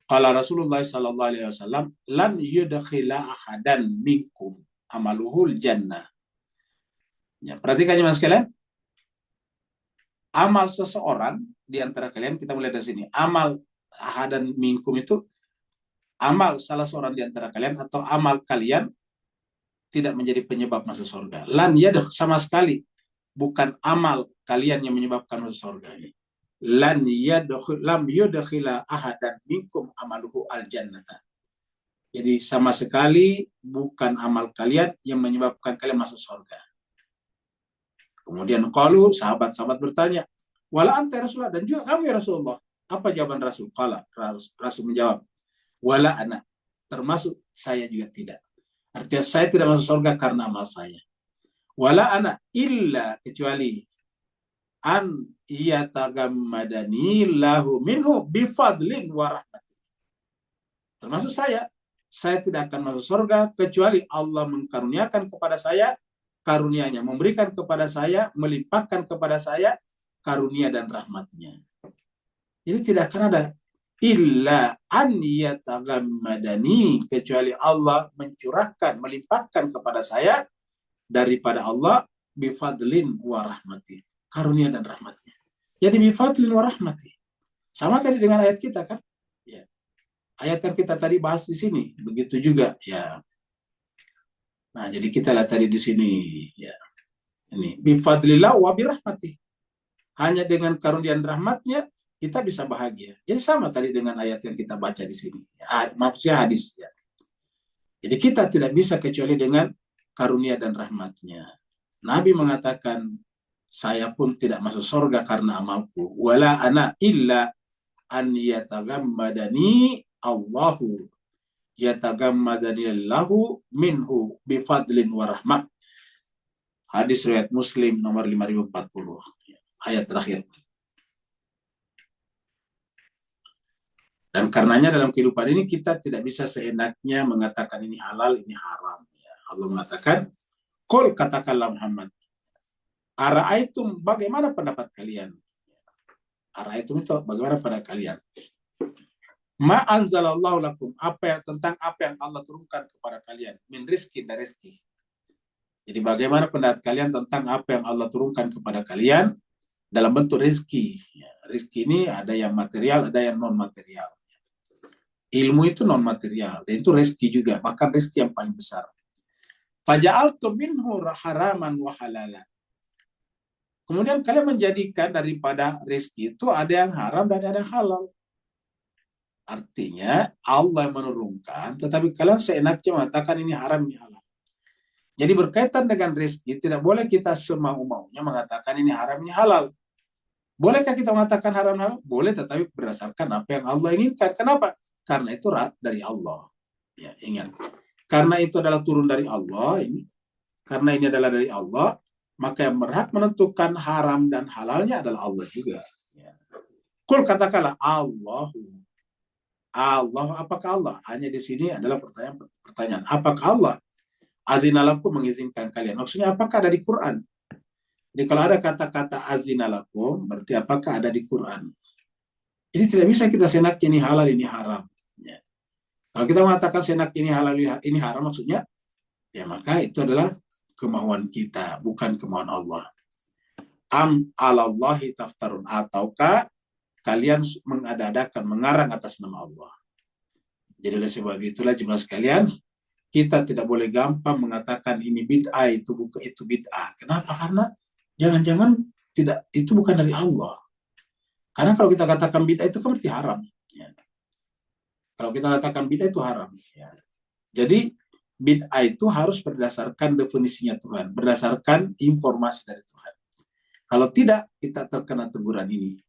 qala Rasulullah sallallahu alaihi wasallam, lan yudkhila ahadan minkum amaluhul jannah. Ya, perhatikan Mas sekalian. Amal seseorang di antara kalian, kita mulai dari sini. Amal ahadan minkum itu amal salah seorang di antara kalian atau amal kalian tidak menjadi penyebab masuk surga. Lan yadkh, sama sekali bukan amal kalian yang menyebabkan masuk surga ini. Lan yadkhul lam yudkhila ahadan minkum amaluhu al-jannata. Jadi sama sekali bukan amal kalian yang menyebabkan kalian masuk surga. Kemudian qalu, sahabat-sahabat bertanya, wala anta Rasulullah, dan juga kamu ya Rasulullah. Apa jawaban Rasul? Qala, Rasul menjawab, wala ana, termasuk saya juga tidak. Artinya saya tidak masuk surga karena amal saya. Wala ana illa, kecuali an yatagammadani lahu minhu bifadlin wa rahmatin. Termasuk saya tidak akan masuk surga kecuali Allah mengkaruniakan kepada saya karunia-Nya, memberikan kepada saya, melimpahkan kepada saya karunia dan rahmat-Nya. Jadi tidak akan ada illa an yatagammadani, kecuali Allah mencurahkan, melimpahkan kepada saya daripada Allah bifadlin wa rahmati, karunia dan rahmatnya. Jadi bifadlin wa rahmati sama tadi dengan ayat kita kan ya. Ayat yang kita tadi bahas di sini begitu juga ya. Nah, jadi kita lihat tadi di sini ya. Ini bifadlillah wa birahmati, hanya dengan karunia dan rahmatnya kita bisa bahagia. Jadi sama tadi dengan ayat yang kita baca di sini. Maksudnya hadis. Ya. Jadi kita tidak bisa kecuali dengan karunia dan rahmatnya. Nabi mengatakan, saya pun tidak masuk surga karena amalku. Wala ana illa an yatagammadani Allahu yatagammadani lahu minhu bifadlin wa rahmah. Hadis riwayat Muslim nomor 5040. Ayat terakhir. Dan karenanya dalam kehidupan ini kita tidak bisa seenaknya mengatakan ini halal, ini haram. Ya, Allah mengatakan, qul, katakanlah Muhammad, ara'aitum, bagaimana pendapat kalian? Ara'aitum itu bagaimana pendapat kalian? Ma anzalallahu lakum, tentang apa yang Allah turunkan kepada kalian, min rizki, dari rizki. Jadi bagaimana pendapat kalian tentang apa yang Allah turunkan kepada kalian dalam bentuk rizki? Ya, rizki ini ada yang material, ada yang non material. Ilmu itu non material, dan itu rezeki juga, bahkan rezeki yang paling besar. Faja'altu minhu haraman wa halala. Kemudian kalian menjadikan daripada rezeki itu ada yang haram dan ada yang halal. Artinya Allah yang menurunkan, tetapi kalian seenaknya mengatakan ini haram, ini halal. Jadi berkaitan dengan rezeki, tidak boleh kita semau-maunya mengatakan ini haram, ini halal. Bolehkah kita mengatakan haram, halal? Boleh, tetapi berdasarkan apa yang Allah inginkan. Kenapa? Karena itu dari Allah. Ya, ingat. Karena itu adalah turun dari Allah, karena ini adalah dari Allah, maka yang berhak menentukan haram dan halalnya adalah Allah juga. Ya. Qul, katakanlah Allah, apakah Allah? Hanya di sini adalah pertanyaan. Apakah Allah? Adzinalakum, mengizinkan kalian. Maksudnya apakah ada di Quran? Jadi kalau ada kata-kata adzinalakum, berarti apakah ada di Quran? Jadi tidak bisa kita senak ini halal, ini haram. Ya. Kalau kita mengatakan senak ini halal, ini haram, maksudnya, ya maka itu adalah kemauan kita, bukan kemauan Allah. Am alallahi taftarun, ataukah kalian mengada-adakan, mengarang atas nama Allah. Jadi oleh sebab itulah jemaah sekalian, kita tidak boleh gampang mengatakan ini bid'ah, itu bid'ah. Kenapa? Karena jangan-jangan tidak, itu bukan dari Allah. Karena kalau kita katakan bid'ah itu kan berarti haram. Ya. Kalau kita katakan bid'ah itu haram. Ya. Jadi bid'ah itu harus berdasarkan definisinya Tuhan, berdasarkan informasi dari Tuhan. Kalau tidak, kita terkena teguran ini.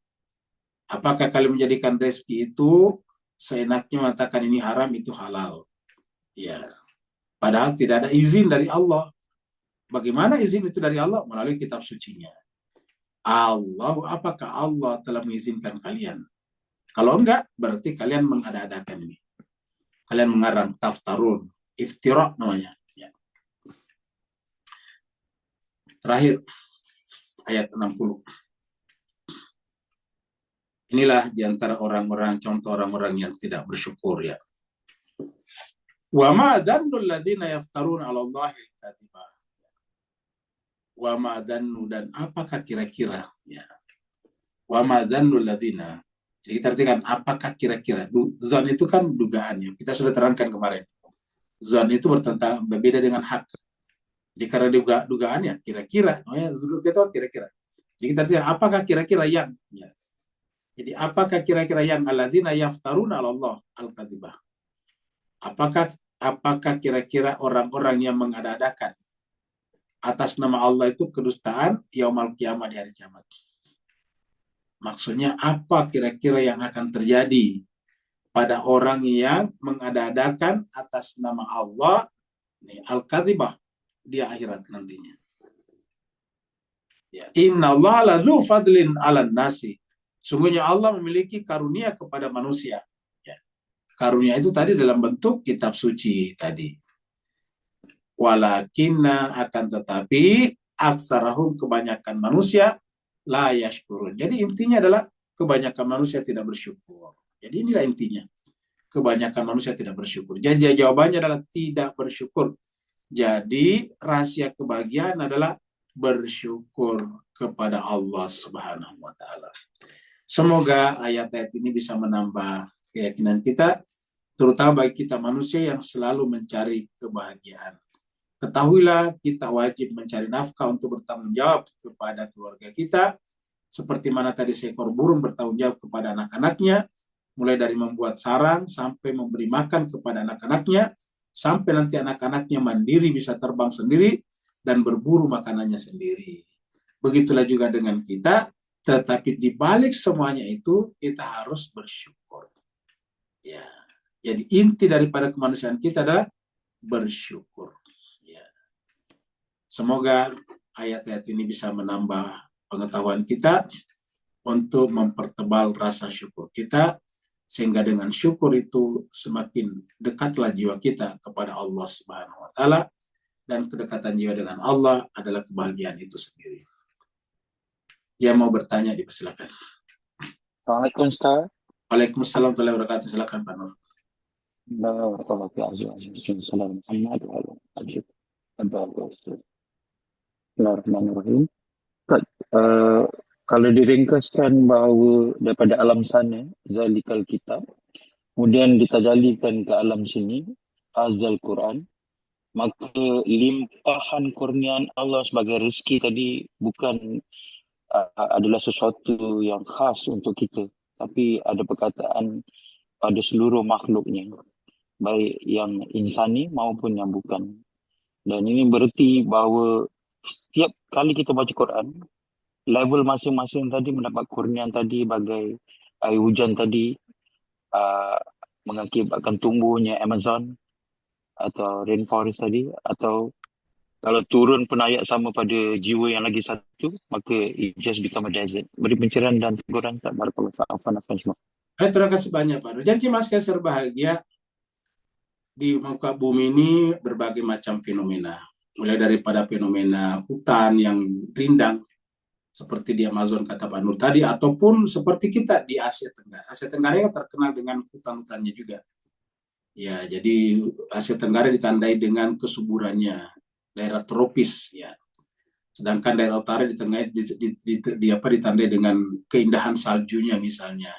Apakah kalian menjadikan rezeki itu seenaknya mengatakan ini haram, itu halal? Ya. Padahal tidak ada izin dari Allah. Bagaimana izin itu dari Allah? Melalui kitab sucinya. Apakah Allah telah mengizinkan kalian? Kalau enggak, berarti kalian mengada-adakan ini. Kalian mengarang, taftarun, iftira namanya. Ya. Terakhir, ayat 60. Inilah diantara orang-orang, contoh orang-orang yang tidak bersyukur ya. Wa ma dannul ladzina yaftaruna 'ala Allahi al-kadhiba. Wa ma dannu, dan apakah kira-kira ya. Wa ma dannul ladzina. Jadi kita artikan apakah kira-kira. Zon itu kan dugaannya. Kita sudah terangkan kemarin. Zon itu berbeda dengan hak. Jadi karena dugaannya kira-kira, itu kira-kira. Jadi kita artikan apakah kira-kira yang ya. Jadi apakah kira-kira yang alladzina yaftaruna 'ala Allah al-kadzibah. Apakah kira-kira orang-orang yang mengada-adakan atas nama Allah itu kedustaan yaumul kiamat, di hari kiamat. Maksudnya apa kira-kira yang akan terjadi pada orang yang mengada-adakan atas nama Allah al-kadzibah di akhirat nantinya. Ya, innallaha ladzu fadlin 'alan nasi. Sungguhnya Allah memiliki karunia kepada manusia. Ya. Karunia itu tadi dalam bentuk kitab suci tadi. Walakinna, akan tetapi aksarahum, kebanyakan manusia, la yashkurun. Jadi intinya adalah kebanyakan manusia tidak bersyukur. Jadi inilah intinya. Kebanyakan manusia tidak bersyukur. Jadi jawabannya adalah tidak bersyukur. Jadi rahasia kebahagiaan adalah bersyukur kepada Allah Subhanahu wa taala. Semoga ayat-ayat ini bisa menambah keyakinan kita, terutama bagi kita manusia yang selalu mencari kebahagiaan. Ketahuilah kita wajib mencari nafkah untuk bertanggung jawab kepada keluarga kita, seperti mana tadi seekor burung bertanggung jawab kepada anak-anaknya, mulai dari membuat sarang sampai memberi makan kepada anak-anaknya, sampai nanti anak-anaknya mandiri bisa terbang sendiri dan berburu makanannya sendiri. Begitulah juga dengan kita, tetapi di balik semuanya itu kita harus bersyukur. Ya, jadi inti daripada kemanusiaan kita adalah bersyukur. Ya. Semoga ayat-ayat ini bisa menambah pengetahuan kita untuk mempertebal rasa syukur kita, sehingga dengan syukur itu semakin dekatlah jiwa kita kepada Allah Subhanahu wa taala, dan kedekatan jiwa dengan Allah adalah kebahagiaan itu sendiri. Yang mau bertanya dipersilakan. Assalamualaikum Ustaz. Waalaikumsalam warahmatullahi wabarakatuh. Silakan Pak Nur. Bismillahirrahmanirrahim. Kalau diringkaskan bahawa daripada alam sana, zalikal kitab, kemudian ditajalikan ke alam sini, azal Quran, maka limpahan kurniaan Allah sebagai rezeki tadi bukan adalah sesuatu yang khas untuk kita, tapi ada perkataan pada seluruh makhluknya, baik yang insani maupun yang bukan. Dan ini berarti bahawa setiap kali kita baca Quran, level masing-masing tadi mendapat kurniaan tadi, bagai air hujan tadi mengakibatkan tumbuhnya Amazon atau rainforest tadi, atau kalau turun penayat sama pada jiwa yang lagi satu, maka it just become a desert. Beri pencerahan dan teguran tak barakallahu afan semua. Terima kasih banyak Pak Nur. Jadi mas Kaiser bahagia, di muka bumi ini berbagai macam fenomena. Mulai daripada fenomena hutan yang rindang, seperti di Amazon kata Pak Nur tadi, ataupun seperti kita di Asia Tenggara. Asia Tenggara yang terkenal dengan hutan-hutannya juga. Ya, jadi Asia Tenggara ditandai dengan kesuburannya, daerah tropis ya. Sedangkan daerah utara ditandai ditandai dengan keindahan saljunya misalnya.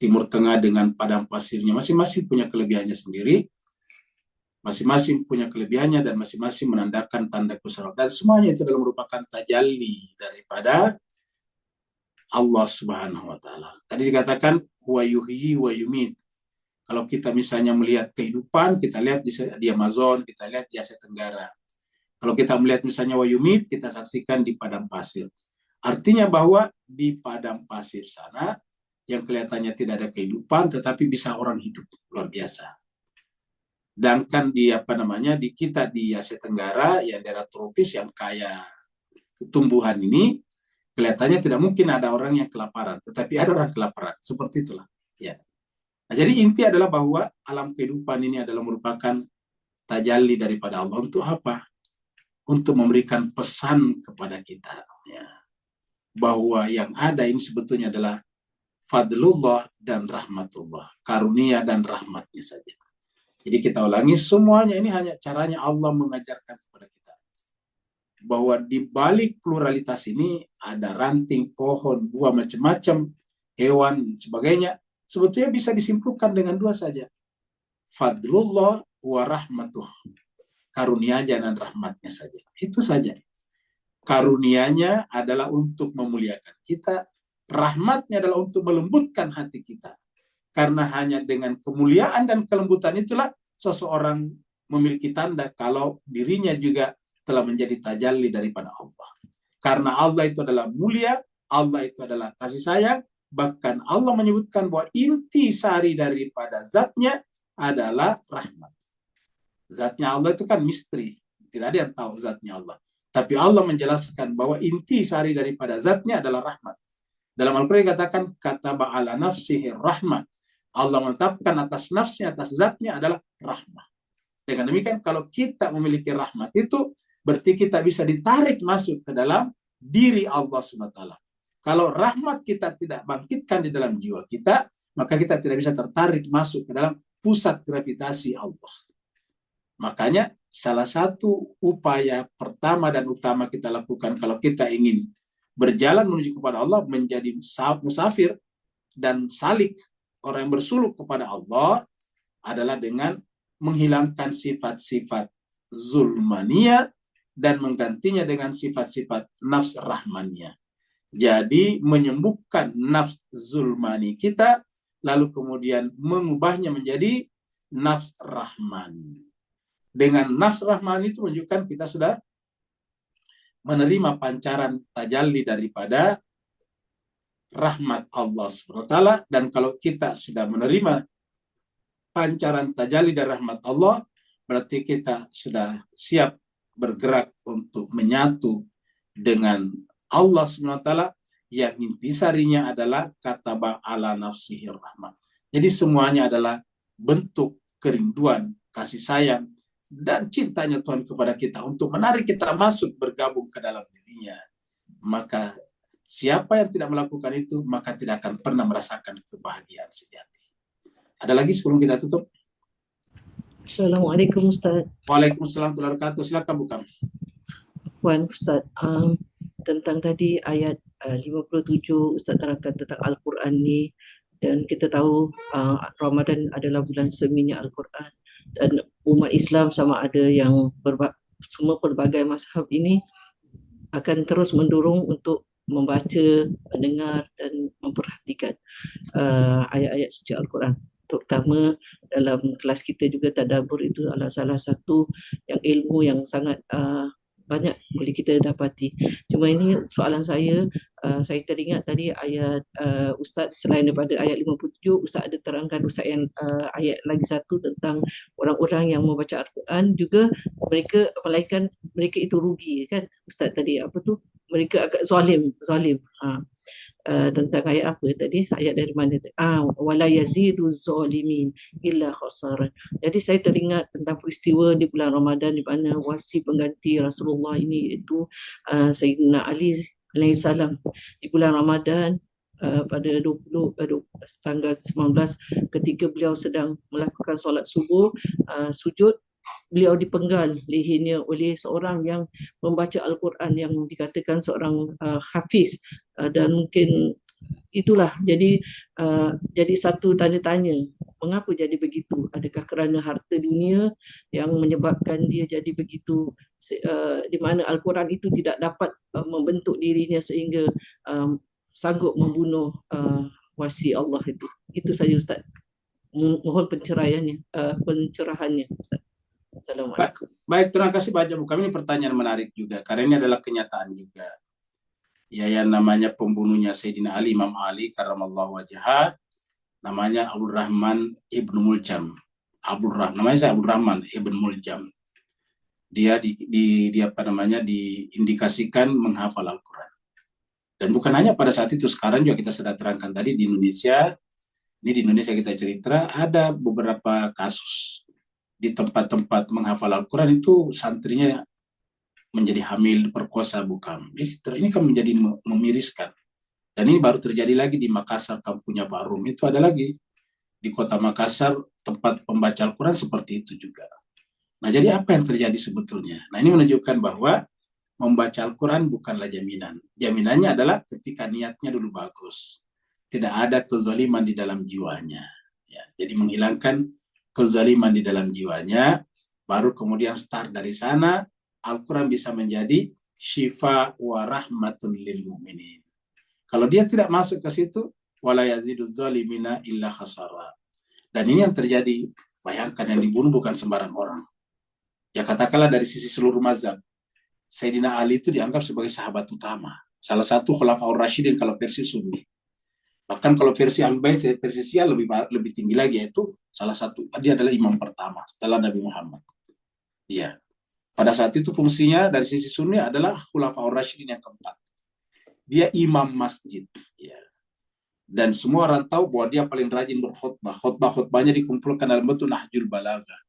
Timur Tengah dengan padang pasirnya, masing-masing punya kelebihannya sendiri. Masing-masing punya kelebihannya dan masing-masing menandakan tanda kebesaran. Dan semuanya itu adalah merupakan tajalli daripada Allah Subhanahu wa taala. Tadi dikatakan wa yuhyi wa yumit. Kalau kita misalnya melihat kehidupan, kita lihat di Amazon, kita lihat di Asia Tenggara. Kalau kita melihat misalnya wayumit, kita saksikan di padang pasir. Artinya bahwa di padang pasir sana, yang kelihatannya tidak ada kehidupan, tetapi bisa orang hidup. Luar biasa. Sedangkan di di kita di Asia Tenggara, ya daerah tropis yang kaya tumbuhan ini, kelihatannya tidak mungkin ada orang yang kelaparan, tetapi ada orang kelaparan. Seperti itulah. Ya. Nah, jadi inti adalah bahwa alam kehidupan ini adalah merupakan tajalli daripada Allah. Untuk apa? Untuk memberikan pesan kepada kita, ya, bahwa yang ada ini sebetulnya adalah fadlullah dan rahmatullah, karunia dan rahmatnya saja. Jadi kita ulangi, semuanya ini hanya caranya Allah mengajarkan kepada kita bahwa di balik pluralitas ini ada ranting, pohon, buah, macam-macam, hewan, sebagainya. Sebetulnya bisa disimpulkan dengan dua saja. Fadlullah wa rahmatuh. Karunia dan rahmatnya saja. Itu saja. Karunianya adalah untuk memuliakan kita. Rahmatnya adalah untuk melembutkan hati kita. Karena hanya dengan kemuliaan dan kelembutan itulah seseorang memiliki tanda kalau dirinya juga telah menjadi tajalli daripada Allah. Karena Allah itu adalah mulia, Allah itu adalah kasih sayang, bahkan Allah menyebutkan bahwa inti sari daripada zatnya adalah rahmat. Zatnya Allah itu kan misteri, tidak ada yang tahu zatnya Allah. Tapi Allah menjelaskan bahwa inti sari daripada zatnya adalah rahmat. Dalam Al-Quran dikatakan, kataba ala nafsihi rahmat. Allah menetapkan atas nafsnya, atas zatnya adalah rahmat. Dengan demikian, kalau kita memiliki rahmat itu, berarti kita bisa ditarik masuk ke dalam diri Allah SWT. Kalau rahmat kita tidak bangkitkan di dalam jiwa kita, maka kita tidak bisa tertarik masuk ke dalam pusat gravitasi Allah. Makanya salah satu upaya pertama dan utama kita lakukan kalau kita ingin berjalan menuju kepada Allah, menjadi musafir dan salik, orang yang bersuluk kepada Allah, adalah dengan menghilangkan sifat-sifat zulmania dan menggantinya dengan sifat-sifat nafs rahmania. Jadi menyembuhkan nafs zulmani kita, lalu kemudian mengubahnya menjadi nafs rahman. Dengan nafs rahman itu menunjukkan kita sudah menerima pancaran tajalli daripada rahmat Allah SWT. Dan kalau kita sudah menerima pancaran tajalli dari rahmat Allah, berarti kita sudah siap bergerak untuk menyatu dengan Allah SWT, yang intisarinya adalah kataba ala nafsihi rahmat. Jadi semuanya adalah bentuk kerinduan, kasih sayang, dan cintanya Tuhan kepada kita untuk menarik kita masuk bergabung ke dalam dirinya. Maka siapa yang tidak melakukan itu, maka tidak akan pernah merasakan kebahagiaan sejati. Ada lagi sebelum kita tutup? Assalamualaikum Ustaz. Waalaikumsalam warahmatullahi wabarakatuh. Silakan bukan. Puan Ustaz, tentang tadi ayat 57 Ustaz terangkan tentang Al-Quran ni, dan kita tahu Ramadan adalah bulan seminya Al-Quran, dan umat Islam sama ada yang semua pelbagai mazhab ini akan terus mendorong untuk membaca, mendengar dan memperhatikan ayat-ayat suci Al-Quran. Terutama dalam kelas kita juga tadabbur itu adalah salah satu yang ilmu yang sangat banyak boleh kita dapati. Cuma ini soalan saya teringat tadi ayat Ustaz, selain daripada ayat 57, Ustaz ada terangkan Ustaz yang ayat lagi satu tentang orang-orang yang membaca Al-Quran juga mereka, melainkan mereka itu rugi, kan Ustaz tadi, apa tu, mereka agak zalim. Tentang ayat apa tadi? Ayat dari mana tadi? Wala yazidu zalimin illa khasaran. Jadi saya teringat tentang peristiwa di bulan Ramadan di mana wasi pengganti Rasulullah ini iaitu Sayyidina Ali alaihissalam di bulan Ramadan pada tanggal 19, ketika beliau sedang melakukan solat subuh, sujud, beliau dipenggal lehernya oleh seorang yang membaca Al-Quran yang dikatakan seorang hafiz, dan mungkin itulah jadi satu tanda tanya, mengapa jadi begitu? Adakah kerana harta dunia yang menyebabkan dia jadi begitu, di mana Al-Quran itu tidak dapat membentuk dirinya sehingga sanggup membunuh wasi Allah itu? Itu saja Ustaz. Mohon pencerahannya Ustaz. Assalamualaikum. Baik, terima kasih banyak Bu. Kami ini pertanyaan menarik juga, karena ini adalah kenyataan juga. Ya, yang namanya pembunuhnya Sayyidina Ali, Imam Ali karramallahu wajhah, namanya Abdul Rahman Ibnu Muljam. namanya Abdul Rahman Ibn Muljam. Dia diindikasikan menghafal Al-Quran. Dan bukan hanya pada saat itu, sekarang juga kita sudah terangkan tadi di Indonesia. Ini di Indonesia kita cerita ada beberapa kasus di tempat-tempat menghafal Al-Quran itu santrinya menjadi hamil, perkosa, bukan. Ini kan menjadi memiriskan. Dan ini baru terjadi lagi di Makassar, kampungnya Pak Rum. Itu ada lagi di kota Makassar, tempat pembaca Al-Quran seperti itu juga. Nah, jadi apa yang terjadi sebetulnya? Nah, ini menunjukkan bahwa membaca Al-Quran bukanlah jaminan. Jaminannya adalah ketika niatnya dulu bagus. Tidak ada kezaliman di dalam jiwanya. Ya, jadi menghilangkan kezaliman di dalam jiwanya, baru kemudian start dari sana, Al-Quran bisa menjadi syifa wa rahmatun lil mu'minin. Kalau dia tidak masuk ke situ, wala yazidu zalimina illa khasara. Dan ini yang terjadi. Bayangkan yang dibunuh bukan sembarang orang. Ya katakanlah dari sisi seluruh mazhab, Sayyidina Ali itu dianggap sebagai sahabat utama. Salah satu Khulafaur Rasyidin kalau versi Sunni. Bahkan kalau versi Al-Bait, versi Syiah lebih tinggi lagi, yaitu salah satu, dia adalah imam pertama setelah Nabi Muhammad. Iya. Pada saat itu fungsinya dari sisi Sunni adalah Khulafaur Rasyidin yang keempat. Dia imam masjid. Ya. Dan semua orang tahu bahwa dia paling rajin berkhutbah. Khutbah-khutbahnya dikumpulkan dalam bentuk Nahjul Balaghah.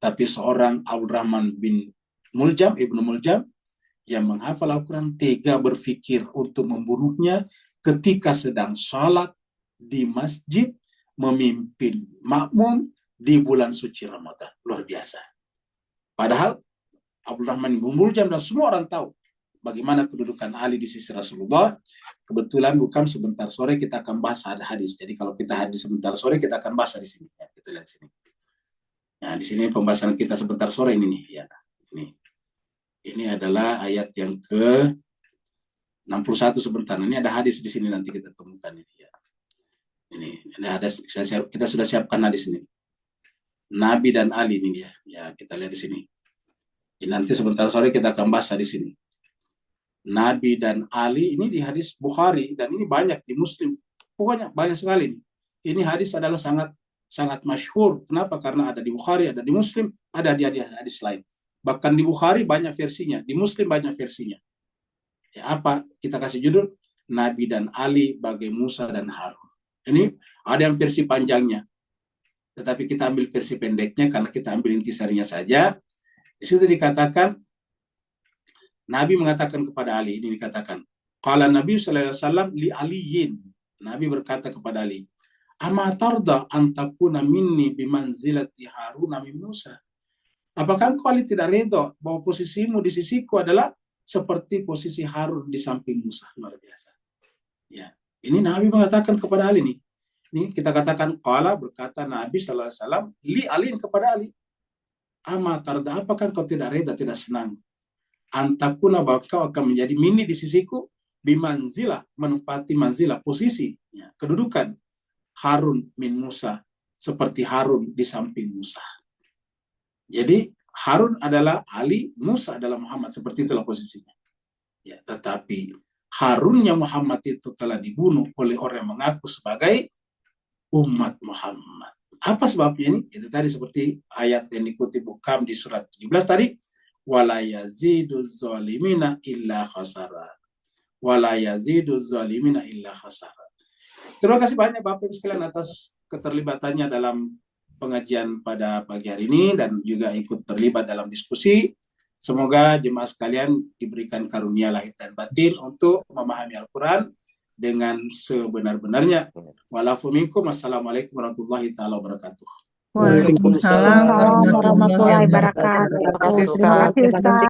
Tapi seorang Abdul Rahman bin Muljam, Ibnu Muljam, yang menghafal Al-Quran tega berpikir untuk membunuhnya ketika sedang sholat di masjid memimpin makmum di bulan suci Ramadan. Luar biasa. Padahal Abdul Rahman bin Muljam dan semua orang tahu bagaimana kedudukan Ali di sisi Rasulullah. Kebetulan bukan sebentar sore kita akan bahas ada hadis. Jadi kalau kita hadis sebentar sore kita akan bahas di sini. Ya, kita lihat sini. Nah, di sini pembahasan kita sebentar sore ini nih. Ya, ini adalah ayat yang ke 61 sebentar. Ini ada hadis di sini nanti kita temukan ini. Ya. Ini ada kita sudah siapkan hadis ini. Nabi dan Ali ini dia. Ya, kita lihat di sini. Ini nanti sebentar sore kita akan bahas di sini. Nabi dan Ali ini di hadis Bukhari dan ini banyak di Muslim. Pokoknya banyak sekali. Ini hadis adalah sangat masyhur. Kenapa? Karena ada di Bukhari, ada di Muslim, ada di hadis lain. Bahkan di Bukhari banyak versinya, di Muslim banyak versinya. Ya, apa? Kita kasih judul Nabi dan Ali bagai Musa dan Harun. Ini ada yang versi panjangnya. Tetapi kita ambil versi pendeknya karena kita ambil intisarinya saja. Di situ dikatakan Nabi mengatakan kepada Ali, ini dikatakan, qala Nabi sallallahu alaihi wasallam li aliyin. Nabi berkata kepada Ali, "Ama tarda an takuna minni bimanzilati Harun min Musa?" Apakah engkau Ali tidak reda bahwa posisimu di sisiku adalah seperti posisi Harun di samping Musa? Luar biasa. Ya, ini Nabi mengatakan kepada Ali nih. Ini kita katakan qala, berkata Nabi sallallahu alaihi wasallam li aliyin kepada Ali. Ama tarda, apakah engkau tidak reda, tidak senang? Antakuna, bahwa kau akan menjadi mini di sisiku, bimanzilah, menempati manzilah, posisi, ya, kedudukan Harun min Musa, seperti Harun di samping Musa. Jadi Harun adalah Ali, Musa adalah Muhammad, seperti itulah posisinya. Ya, tetapi Harunnya Muhammad itu telah dibunuh oleh orang yang mengaku sebagai umat Muhammad. Apa sebabnya ini? Itu tadi seperti ayat yang dikutip Bukam di surat 17 tadi, wala yazidu zalimina illa khasara. Wala yazidu zalimina illa khasara. Terima kasih banyak Bapak Ibu sekalian atas keterlibatannya dalam pengajian pada pagi hari ini dan juga ikut terlibat dalam diskusi. Semoga jemaah sekalian diberikan karunia lahir dan batin untuk memahami Al-Quran dengan sebenar-benarnya. Wassalamualaikum warahmatullahi taala wabarakatuh. Waalaikumsalam warahmatullahi wabarakatuh. Terima kasih Ustaz.